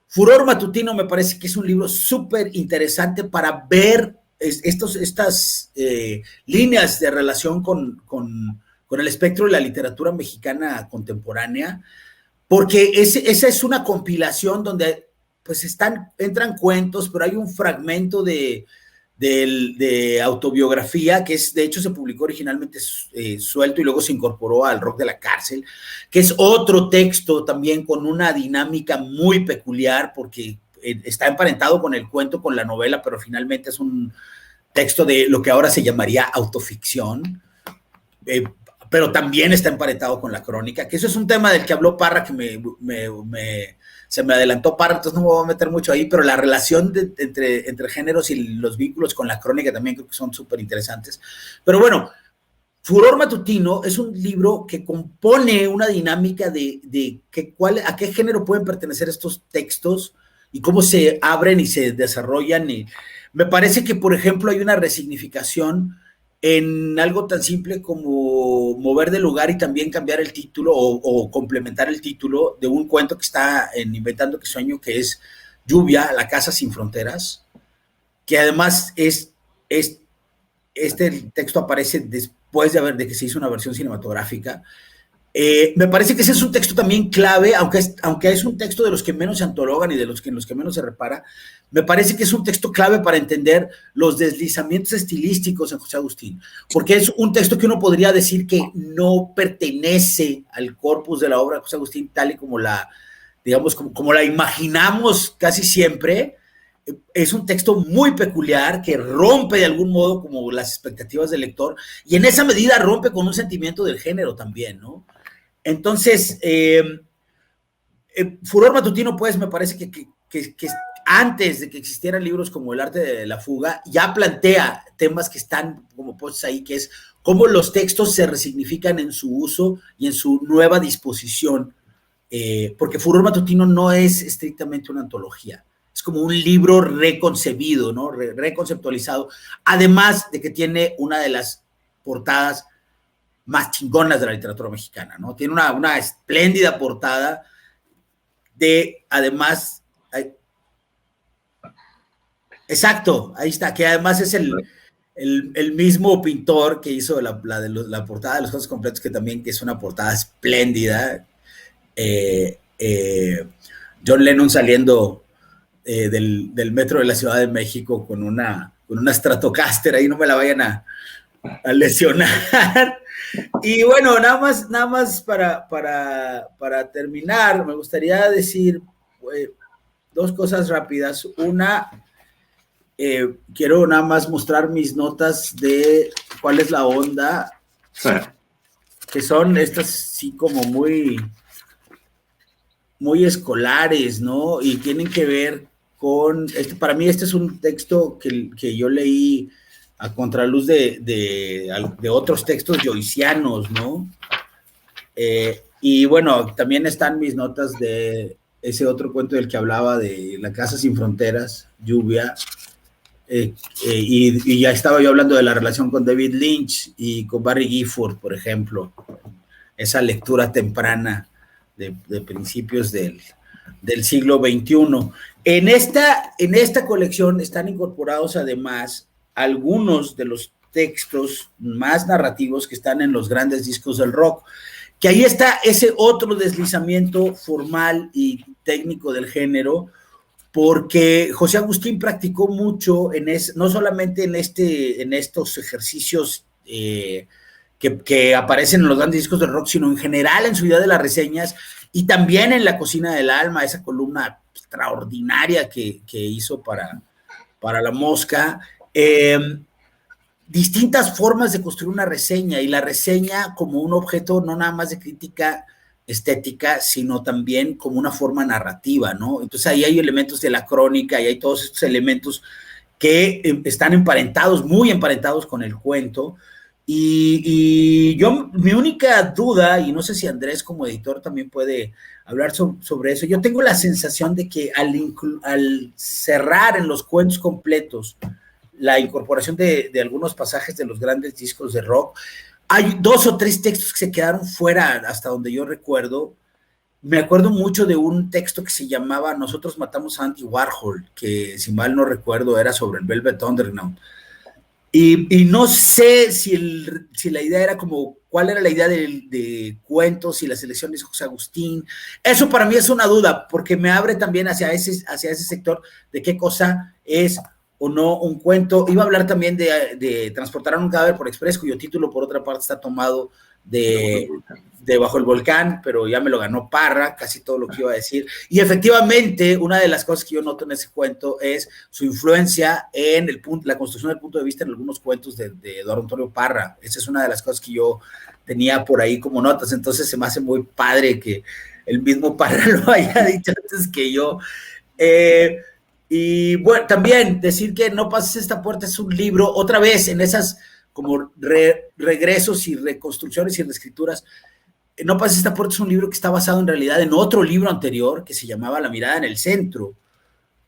Furor Matutino me parece que es un libro súper interesante para ver estas líneas de relación con el espectro de la literatura mexicana contemporánea, porque esa es una compilación donde pues entran cuentos, pero hay un fragmento de autobiografía, que de hecho se publicó originalmente suelto y luego se incorporó al Rock de la Cárcel, que es otro texto también con una dinámica muy peculiar, porque está emparentado con el cuento, con la novela, pero finalmente es un texto de lo que ahora se llamaría autoficción, pero también está emparentado con la crónica, que eso es un tema del que habló Parra, que se me adelantó Parra, entonces no me voy a meter mucho ahí, pero la relación entre géneros y los vínculos con la crónica también creo que son súper interesantes. Pero bueno, Furor Matutino es un libro que compone una dinámica a qué género pueden pertenecer estos textos y cómo se abren y se desarrollan. Y me parece que, por ejemplo, hay una resignificación en algo tan simple como mover de lugar y también cambiar el título o complementar el título de un cuento que está en Inventando que Sueño, que es Lluvia, la casa sin fronteras, que además este texto aparece después de que se hizo una versión cinematográfica. Me parece que ese es un texto también clave, aunque es un texto de los que menos se antologan y de los que menos se repara. Me parece que es un texto clave para entender los deslizamientos estilísticos en José Agustín, porque es un texto que uno podría decir que no pertenece al corpus de la obra de José Agustín tal y como la, digamos, como la imaginamos casi siempre. Es un texto muy peculiar que rompe de algún modo como las expectativas del lector, y en esa medida rompe con un sentimiento del género también, ¿no? Entonces, Furor Matutino, pues, me parece que antes de que existieran libros como El arte de la fuga, ya plantea temas que están como puestos ahí, que es cómo los textos se resignifican en su uso y en su nueva disposición, porque Furor Matutino no es estrictamente una antología, es como un libro reconcebido, ¿no? Reconceptualizado, además de que tiene una de las portadas más chingonas de la literatura mexicana, ¿no? Tiene una espléndida portada además, exacto, ahí está, que además es el mismo pintor que hizo la portada de Los Juegos Completos, que también que es una portada espléndida. John Lennon saliendo del metro de la Ciudad de México con una Stratocaster, ahí no me la vayan a lesionar. Y bueno, nada más para terminar, me gustaría decir dos cosas rápidas. Una, quiero nada más mostrar mis notas de cuál es la onda, que son estas sí como muy escolares, ¿no? Y tienen que ver con, para mí este es un texto que yo leí a contraluz de otros textos joycianos, ¿no? Y bueno, también están mis notas de ese otro cuento del que hablaba, de La casa sin fronteras, Lluvia, y ya estaba yo hablando de la relación con David Lynch y con Barry Gifford, por ejemplo, esa lectura temprana de principios del siglo XXI. En esta colección están incorporados además algunos de los textos más narrativos que están en los grandes discos del rock, que ahí está ese otro deslizamiento formal y técnico del género, porque José Agustín practicó mucho no solamente en estos ejercicios que aparecen en los grandes discos del rock, sino en general en su idea de las reseñas, y también en La cocina del alma, esa columna extraordinaria que hizo para La Mosca. Distintas formas de construir una reseña, y la reseña como un objeto no nada más de crítica estética, sino también como una forma narrativa, ¿no? Entonces ahí hay elementos de la crónica y hay todos estos elementos que están muy emparentados con el cuento. Y yo, mi única duda, y no sé si Andrés como editor también puede hablar sobre eso, yo tengo la sensación de que al cerrar en los cuentos completos la incorporación de algunos pasajes de los grandes discos de rock, hay 2 o 3 textos que se quedaron fuera hasta donde yo recuerdo. Me acuerdo mucho de un texto que se llamaba Nosotros matamos a Andy Warhol, que si mal no recuerdo era sobre el Velvet Underground. Y no sé si la idea era como, cuál era la idea de cuentos y las selecciones de José Agustín. Eso para mí es una duda, porque me abre también hacia ese sector de qué cosa es o no un cuento. Iba a hablar también de Transportar a un cadáver por express, cuyo título por otra parte está tomado de Bajo el volcán, pero ya me lo ganó Parra, casi todo lo que iba a decir. Y efectivamente, una de las cosas que yo noto en ese cuento es su influencia en la construcción del punto de vista en algunos cuentos de Eduardo Antonio Parra. Esa es una de las cosas que yo tenía por ahí como notas. Entonces se me hace muy padre que el mismo Parra lo haya dicho antes que yo. Y bueno, también decir que No pases esta puerta es un libro, otra vez en esas como regresos y reconstrucciones y reescrituras. No pases esta puerta es un libro que está basado en realidad en otro libro anterior que se llamaba La mirada en el centro,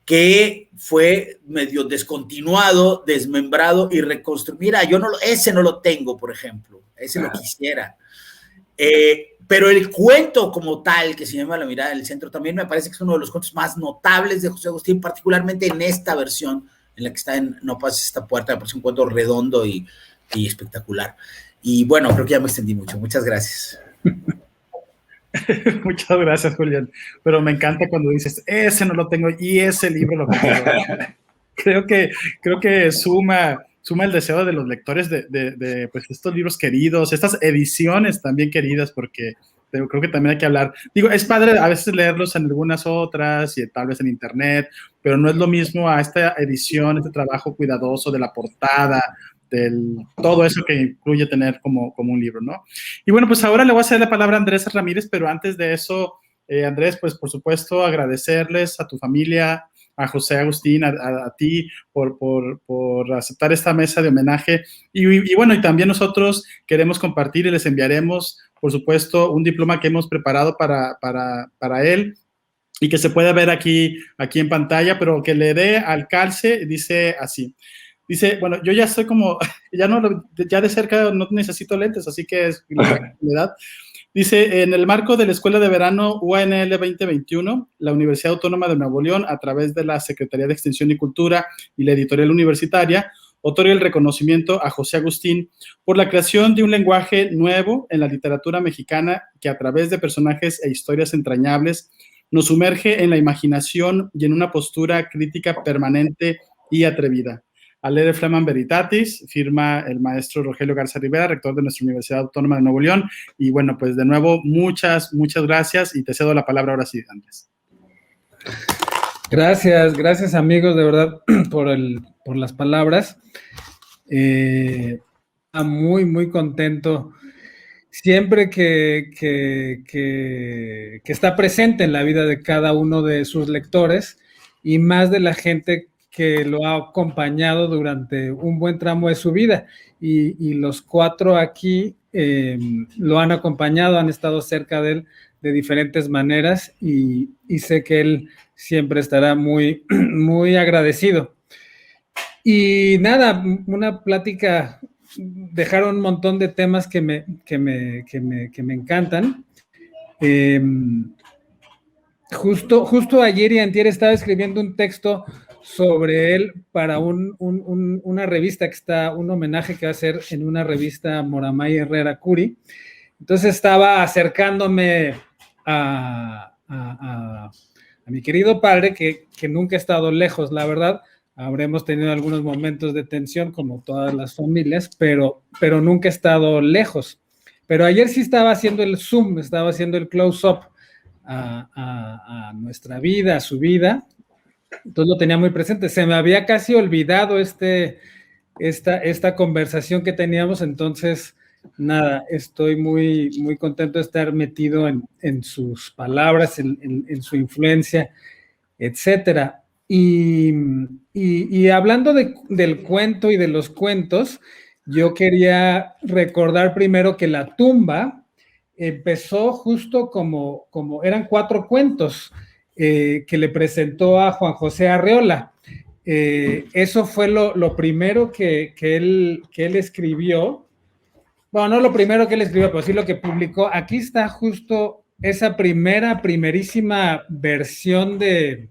que fue medio descontinuado, desmembrado y reconstruido. Mira, ese no lo tengo, por ejemplo, ese lo quisiera. Pero el cuento como tal, que se llama La mirada del centro, también me parece que es uno de los cuentos más notables de José Agustín, particularmente en esta versión en la que está en No pases esta puerta. Me parece un cuento redondo y espectacular. Y bueno, creo que ya me extendí mucho. Muchas gracias. Muchas gracias, Julián. Pero me encanta cuando dices, ese no lo tengo y ese libro lo tengo. Creo que suma el deseo de los lectores de pues, estos libros queridos, estas ediciones también queridas, porque creo que también hay que hablar. Digo, es padre a veces leerlos en algunas otras y tal vez en internet, pero no es lo mismo a esta edición, este trabajo cuidadoso de la portada, todo eso que incluye tener como un libro, ¿no? Y bueno, pues ahora le voy a hacer la palabra a Andrés Ramírez, pero antes de eso, Andrés, pues por supuesto agradecerles a tu familia, a José Agustín, a ti por aceptar esta mesa de homenaje. Y bueno, y también nosotros queremos compartir y les enviaremos, por supuesto, un diploma que hemos preparado para él y que se puede ver aquí en pantalla, pero que le dé al calce, dice así. Dice, bueno, yo ya estoy como, ya de cerca no necesito lentes, así que es la edad. Dice, en el marco de la Escuela de Verano UANL 2021, la Universidad Autónoma de Nuevo León, a través de la Secretaría de Extensión y Cultura y la Editorial Universitaria, otorga el reconocimiento a José Agustín por la creación de un lenguaje nuevo en la literatura mexicana que a través de personajes e historias entrañables nos sumerge en la imaginación y en una postura crítica permanente y atrevida. Alere Flaman Veritatis, firma el maestro Rogelio Garza Rivera, rector de nuestra Universidad Autónoma de Nuevo León. Y bueno, pues de nuevo, muchas gracias y te cedo la palabra ahora sí, Andrés. Gracias amigos, de verdad, por las palabras. Muy contento. Siempre que está presente en la vida de cada uno de sus lectores y más de la gente que lo ha acompañado durante un buen tramo de su vida. Y los 4 aquí lo han acompañado, han estado cerca de él de diferentes maneras y sé que él siempre estará muy, muy agradecido. Y nada, una plática, dejaron un montón de temas que me encantan. Justo ayer y antier estaba escribiendo un texto sobre él para una revista un homenaje que va a hacer en una revista Moramay Herrera Curi. Entonces estaba acercándome a mi querido padre, que nunca ha estado lejos, la verdad. Habremos tenido algunos momentos de tensión, como todas las familias, pero nunca ha estado lejos. Pero ayer sí estaba haciendo el zoom, estaba haciendo el close-up a nuestra vida, a su vida. Entonces lo tenía muy presente. Se me había casi olvidado esta conversación que teníamos. Entonces, nada, estoy muy, muy contento de estar metido en sus palabras, en su influencia, etcétera. Y hablando del cuento y de los cuentos, yo quería recordar primero que La tumba empezó justo como eran 4 cuentos que le presentó a Juan José Arreola. Eso fue lo primero que él escribió. Bueno, no lo primero que él escribió, pero sí lo que publicó. Aquí está justo esa primerísima versión de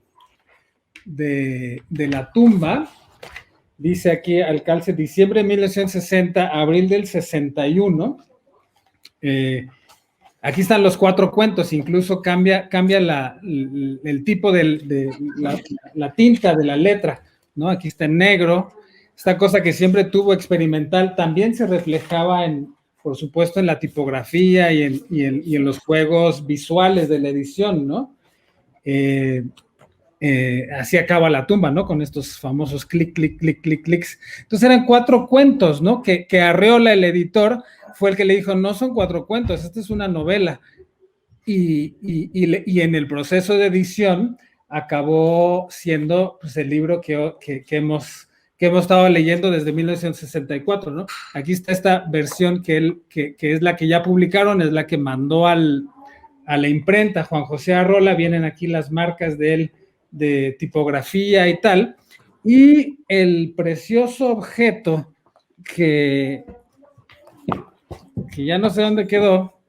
La tumba. Dice aquí al calce, diciembre de 1960, abril del 61. Aquí están los 4 cuentos, incluso cambia el tipo de la tinta de la letra, ¿no? Aquí está en negro. Esta cosa que siempre tuvo experimental también se reflejaba por supuesto, en la tipografía y en los juegos visuales de la edición, ¿no? Así acaba La tumba, ¿no? Con estos famosos clic, clic, clic, clic, clics. Entonces eran 4 cuentos, ¿no? Que Arreola, el editor, fue el que le dijo, no son 4 cuentos, esta es una novela. Y en el proceso de edición acabó siendo pues, el libro que hemos estado leyendo desde 1964, ¿no? Aquí está esta versión que es la que ya publicaron, es la que mandó a la imprenta Juan José Arreola. Vienen aquí las marcas de él de tipografía y tal, y el precioso objeto que ya no sé dónde quedó,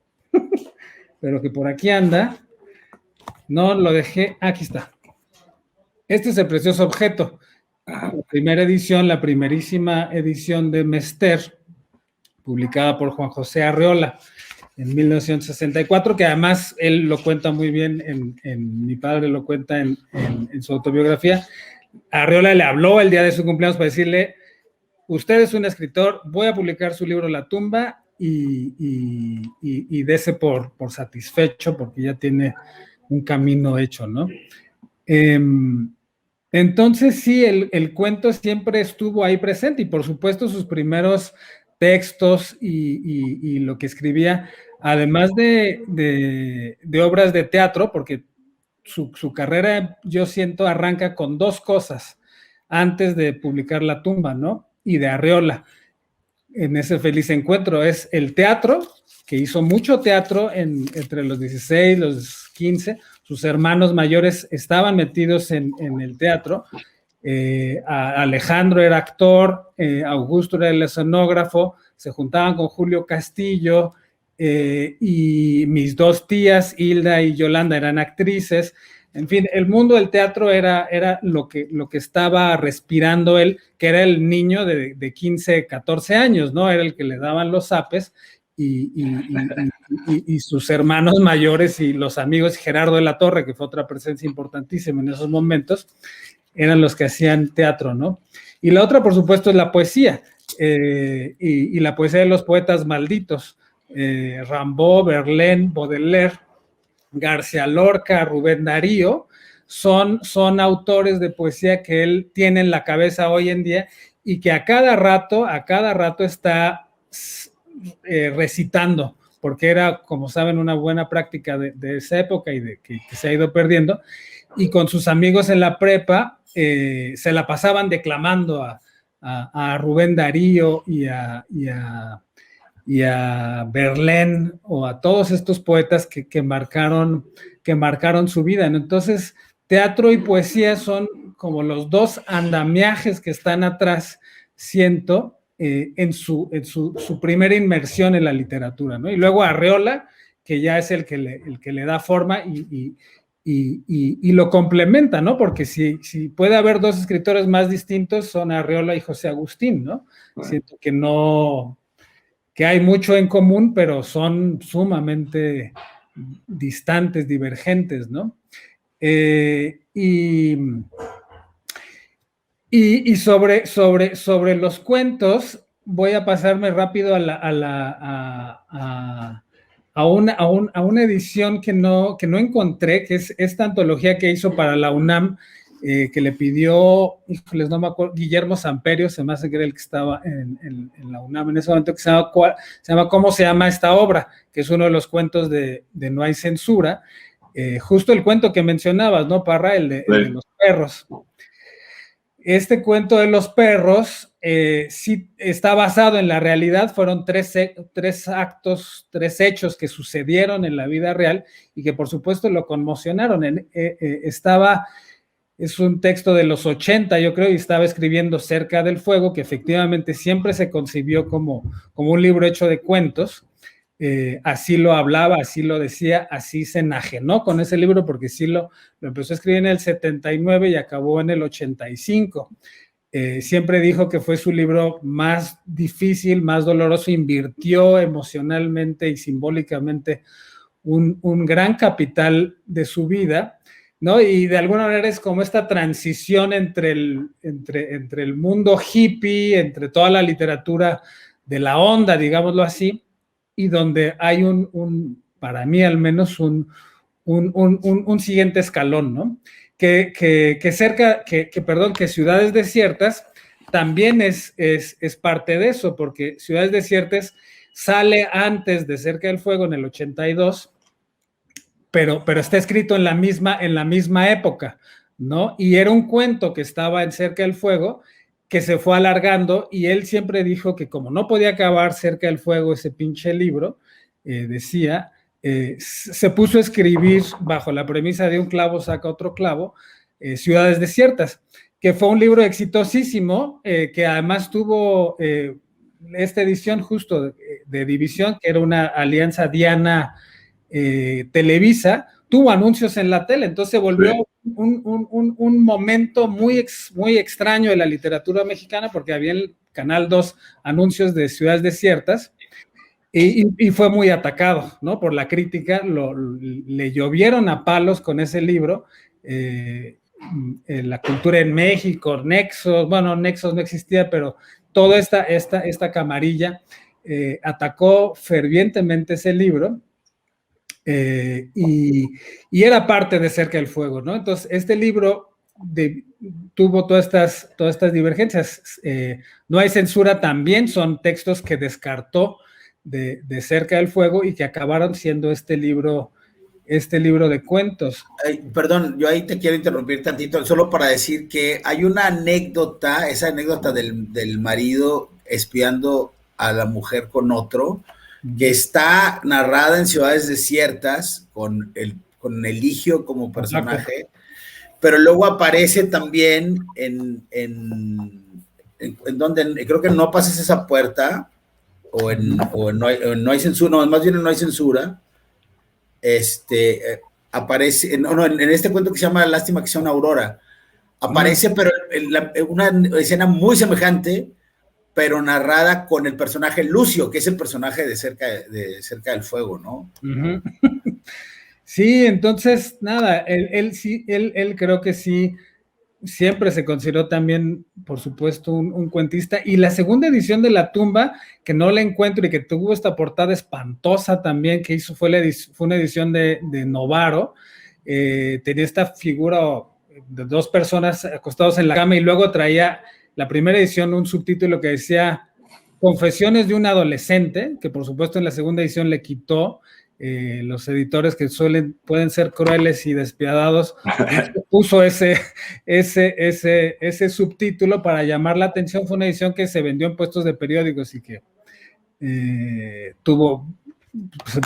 pero que por aquí anda, no lo dejé, aquí está. Este es el precioso objeto. La primera edición, la primerísima edición de Mester, publicada por Juan José Arreola en 1964, que además él lo cuenta muy bien, mi padre lo cuenta en su autobiografía. Arreola le habló el día de su cumpleaños para decirle: usted es un escritor, voy a publicar su libro La tumba y dese por satisfecho porque ya tiene un camino hecho, ¿no? Entonces sí, el cuento siempre estuvo ahí presente y por supuesto sus primeros textos y lo que escribía, además de obras de teatro, porque su carrera, yo siento, arranca con dos cosas antes de publicar La tumba, ¿no? Y de Arreola, en ese feliz encuentro, es el teatro, que hizo mucho teatro entre los 16, los 15, sus hermanos mayores estaban metidos en el teatro, Alejandro era actor, Augusto era el escenógrafo, se juntaban con Julio Castillo, y mis dos tías, Hilda y Yolanda, eran actrices. En fin, el mundo del teatro era lo que estaba respirando él, que era el niño de 15, 14 años, ¿no? Era el que le daban los zapes y sus hermanos mayores y los amigos, Gerardo de la Torre, que fue otra presencia importantísima en esos momentos, eran los que hacían teatro, ¿no? Y la otra, por supuesto, es la poesía, y la poesía de los poetas malditos, Rimbaud, Verlaine, Baudelaire, García Lorca, Rubén Darío, son autores de poesía que él tiene en la cabeza hoy en día y que a cada rato está recitando, porque era, como saben, una buena práctica de esa época y que se ha ido perdiendo, y con sus amigos en la prepa se la pasaban declamando a Rubén Darío y a Verlaine o a todos estos poetas que marcaron su vida, ¿no? Entonces, teatro y poesía son como los dos andamiajes que están atrás, siento, en su primera inmersión en la literatura, ¿no? Y luego Arreola, que ya es el que le da forma y lo complementa, ¿no? Porque si puede haber dos escritores más distintos, son Arreola y José Agustín, ¿no? Bueno. Siento que hay mucho en común, pero son sumamente distantes, divergentes, ¿no? Y sobre los cuentos, voy a pasarme rápido a una edición que no encontré, que es esta antología que hizo para la UNAM, que le pidió, híjoles, no me acuerdo, Guillermo Samperio, se me hace que era el que estaba en la UNAM en ese momento, que se llama ¿Cómo se llama esta obra? Que es uno de los cuentos de No hay censura, justo el cuento que mencionabas, ¿no, Parra? El de los perros. Este cuento de los perros sí está basado en la realidad, fueron tres hechos que sucedieron en la vida real y que por supuesto lo conmocionaron. Es un texto de los 80, yo creo, y estaba escribiendo Cerca del Fuego, que efectivamente siempre se concibió como un libro hecho de cuentos. Así lo hablaba, así lo decía, así se enajenó con ese libro, porque sí lo empezó a escribir en el 79 y acabó en el 85. Siempre dijo que fue su libro más difícil, más doloroso, invirtió emocionalmente y simbólicamente un gran capital de su vida, ¿no? Y de alguna manera es como esta transición entre el mundo hippie, entre toda la literatura de la onda, digámoslo así, y donde hay para mí al menos, un siguiente escalón, ¿no? Que Ciudades Desiertas también es parte de eso, porque Ciudades Desiertas sale antes de Cerca del Fuego, en el 82, pero está escrito en la misma época, ¿no? Y era un cuento que estaba en Cerca del Fuego, que se fue alargando, y él siempre dijo que como no podía acabar Cerca del Fuego ese pinche libro, se puso a escribir bajo la premisa de un clavo saca otro clavo, Ciudades Desiertas, que fue un libro exitosísimo, que además tuvo esta edición justo de División, que era una alianza Diana Televisa, tuvo anuncios en la tele, entonces se volvió un momento muy extraño de la literatura mexicana, porque había en el Canal 2 anuncios de Ciudades Desiertas, y fue muy atacado, ¿no? Por la crítica, le llovieron a palos con ese libro, la cultura en México, Nexos, bueno, Nexos no existía, pero toda esta camarilla atacó fervientemente ese libro, y era parte de Cerca del Fuego, ¿no? Entonces, este libro tuvo todas estas divergencias. No hay censura también, son textos que descartó de Cerca del Fuego y que acabaron siendo este libro de cuentos. Perdón, yo ahí te quiero interrumpir tantito, solo para decir que hay una anécdota, esa anécdota del marido espiando a la mujer con otro, que está narrada en Ciudades Desiertas con Eligio como personaje, pero luego aparece también en donde creo que No pases esa puerta, o en no hay censura, no, más bien en No hay censura, aparece, en este cuento que se llama Lástima que sea una aurora, aparece, pero una escena muy semejante, pero narrada con el personaje Lucio, que es el personaje de Cerca del Fuego, ¿no? Uh-huh. Sí, entonces, nada, él creo que sí, siempre se consideró también, por supuesto, un cuentista. Y la segunda edición de La Tumba, que no la encuentro y que tuvo esta portada espantosa también, que hizo, fue una edición de Novaro, tenía esta figura de dos personas acostados en la cama, y luego traía la primera edición un subtítulo que decía Confesiones de un adolescente, que por supuesto en la segunda edición le quitó. Los editores que pueden ser crueles y despiadados, puso ese subtítulo para llamar la atención. Fue una edición que se vendió en puestos de periódicos y que se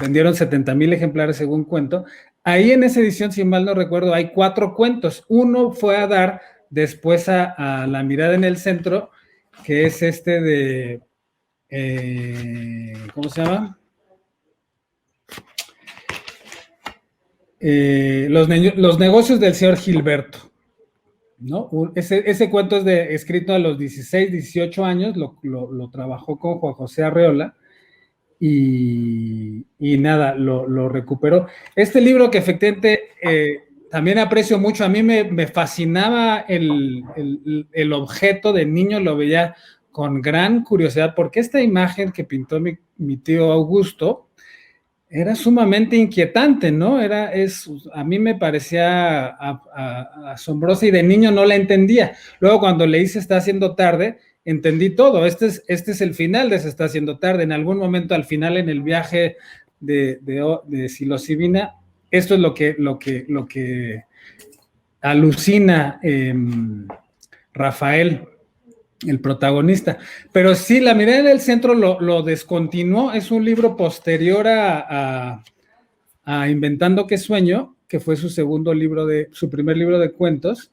vendieron 70,000 ejemplares según cuento. Ahí en esa edición, si mal no recuerdo, hay 4 cuentos. Uno fue a dar después a La mirada en el centro, que es de ¿cómo se llama? Los negocios del señor Gilberto, ¿no? Ese cuento es escrito a los 16, 18 años, lo trabajó con Juan José Arreola, y nada, lo recuperó. Este libro que efectivamente también aprecio mucho, a mí me fascinaba el objeto de niño, lo veía con gran curiosidad, porque esta imagen que pintó mi tío Augusto era sumamente inquietante, ¿no? A mí me parecía asombrosa, y de niño no la entendía. Luego cuando leí Se está haciendo tarde, entendí todo. Este es el final de Se está haciendo tarde. En algún momento al final, en el viaje de psilocibina, esto es lo que alucina Rafael, el protagonista. Pero sí, La mirada en el centro lo descontinuó. Es un libro posterior a Inventando que sueño, que fue su primer libro de cuentos,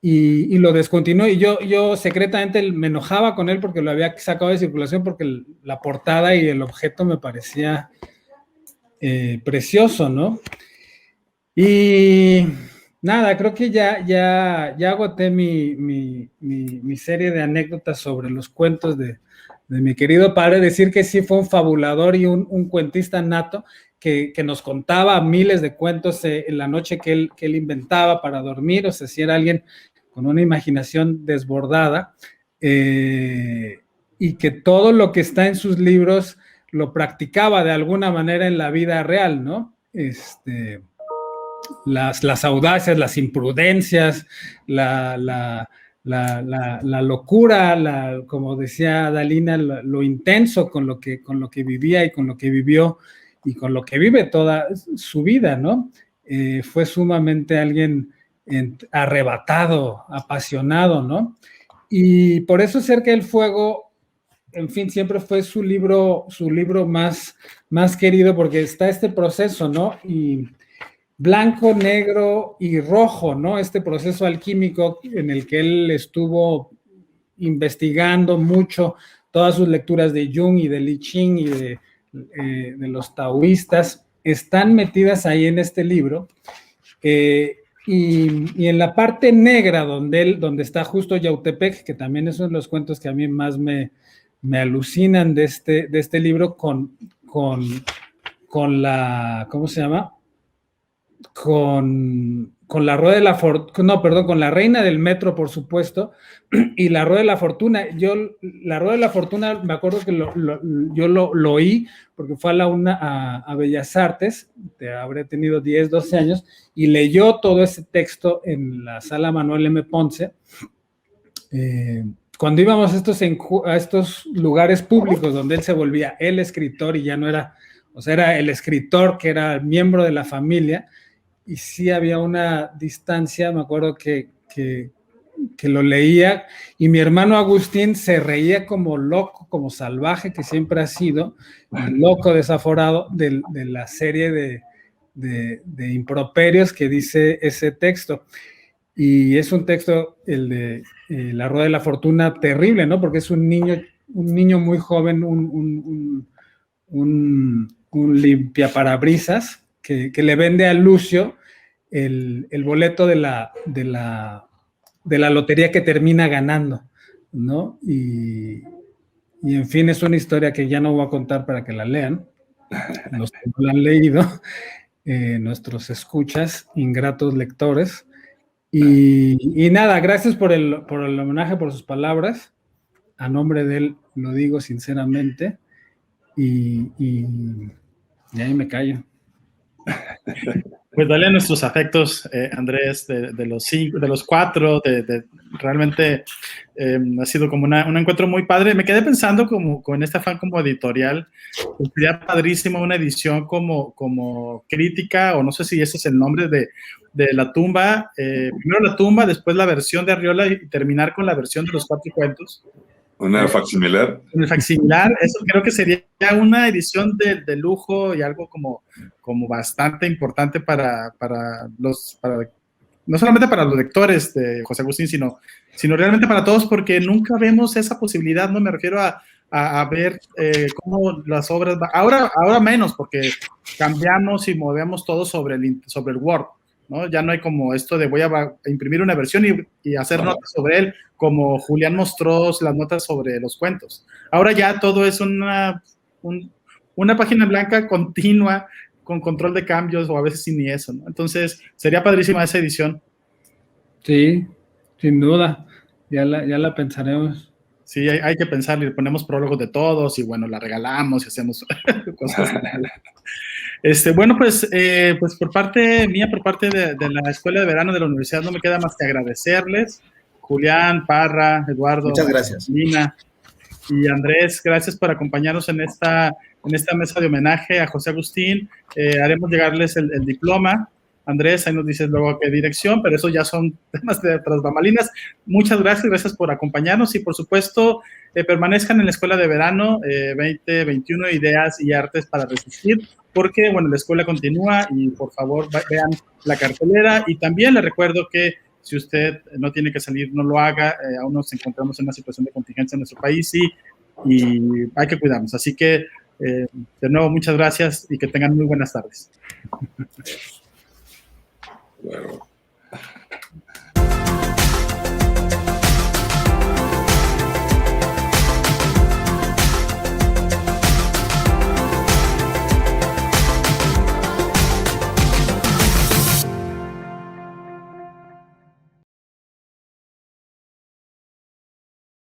y lo descontinuó. Y yo secretamente me enojaba con él porque lo había sacado de circulación, porque la portada y el objeto me parecía precioso, ¿no? Y nada, creo que ya agoté mi serie de anécdotas sobre los cuentos de mi querido padre. Decir que sí fue un fabulador y un cuentista nato, que nos contaba miles de cuentos en la noche que él inventaba para dormir. O sea, si era alguien con una imaginación desbordada, y que todo lo que está en sus libros lo practicaba de alguna manera en la vida real, ¿no? Las audacias, las imprudencias, la locura, como decía Dalina, lo intenso con lo que vivía y con lo que vivió y con lo que vive toda su vida, ¿no? Fue sumamente alguien arrebatado, apasionado, ¿no? Y por eso Cerca del Fuego, en fin, siempre fue su libro más querido, porque está este proceso, ¿no? Y blanco, negro y rojo, ¿no? Este proceso alquímico en el que él estuvo investigando mucho todas sus lecturas de Jung y de Li Ching y de los taoístas, están metidas ahí en este libro. Y en la parte negra, donde está justo Yautepec, que también es uno de los cuentos que a mí más me alucinan de este libro, con la, ¿cómo se llama? Con la Rueda de la Fortuna, no, perdón, con la Reina del Metro, por supuesto, y la Rueda de la Fortuna. La Rueda de la Fortuna, me acuerdo que yo lo oí, porque fue a Bellas Artes, habré tenido 10, 12 años, y leyó todo ese texto en la Sala Manuel M. Ponce. Cuando íbamos a estos lugares públicos donde él se volvía el escritor y ya no era, o sea, era el escritor que era miembro de la familia, y sí había una distancia. Me acuerdo que lo leía y mi hermano Agustín se reía como loco, como salvaje que siempre ha sido, loco, desaforado de la serie de improperios que dice ese texto. Y es un texto, el de La Rueda de la Fortuna, terrible, ¿no? Porque es un niño muy joven, un limpiaparabrisas que le vende a Lucio el boleto de la lotería que termina ganando, ¿no? Y en fin, es una historia que ya no voy a contar para que la lean, los que no la han leído, nuestros escuchas, ingratos lectores. Y nada, gracias por el homenaje, por sus palabras. A nombre de él lo digo sinceramente. Y ahí me callo. Pues dale nuestros afectos, Andrés, de los cuatro, realmente ha sido como un encuentro muy padre. Me quedé pensando como con este afán como editorial, pues sería padrísimo una edición como crítica, o no sé si ese es el nombre de La Tumba, primero La Tumba, después la versión de Arriola y terminar con la versión de los 4 cuentos. Una facsimilar. El facsimilar, eso creo que sería una edición de lujo y algo como bastante importante para no solamente para los lectores de José Agustín, sino realmente para todos, porque nunca vemos esa posibilidad, ¿no? Me refiero a ver cómo las obras, ahora menos, porque cambiamos y movemos todo sobre el Word, ¿no? Ya no hay como esto de voy a imprimir una versión y hacer notas sobre él, como Julián mostró las notas sobre los cuentos. Ahora ya todo es una página blanca continua, con control de cambios, o a veces sin ni eso, ¿no? Entonces, sería padrísima esa edición. Sí, sin duda. Ya la pensaremos. Sí, hay que pensar, le ponemos prólogos de todos y bueno, la regalamos y hacemos cosas. Bueno, pues por parte mía, por parte de la Escuela de Verano de la Universidad, no me queda más que agradecerles. Julián, Parra, Eduardo, muchas gracias. Nina y Andrés, gracias por acompañarnos en esta mesa de homenaje a José Agustín. Haremos llegarles el diploma. Andrés, ahí nos dices luego qué dirección, pero eso ya son temas de tras bambalinas. Muchas gracias por acompañarnos y por supuesto permanezcan en la Escuela de Verano 2021, Ideas y Artes para Resistir, porque bueno, la escuela continúa y por favor vean la cartelera. Y también les recuerdo que si usted no tiene que salir, no lo haga. Aún nos encontramos en una situación de contingencia en nuestro país y hay que cuidarnos. Así que de nuevo, muchas gracias y que tengan muy buenas tardes. Claro.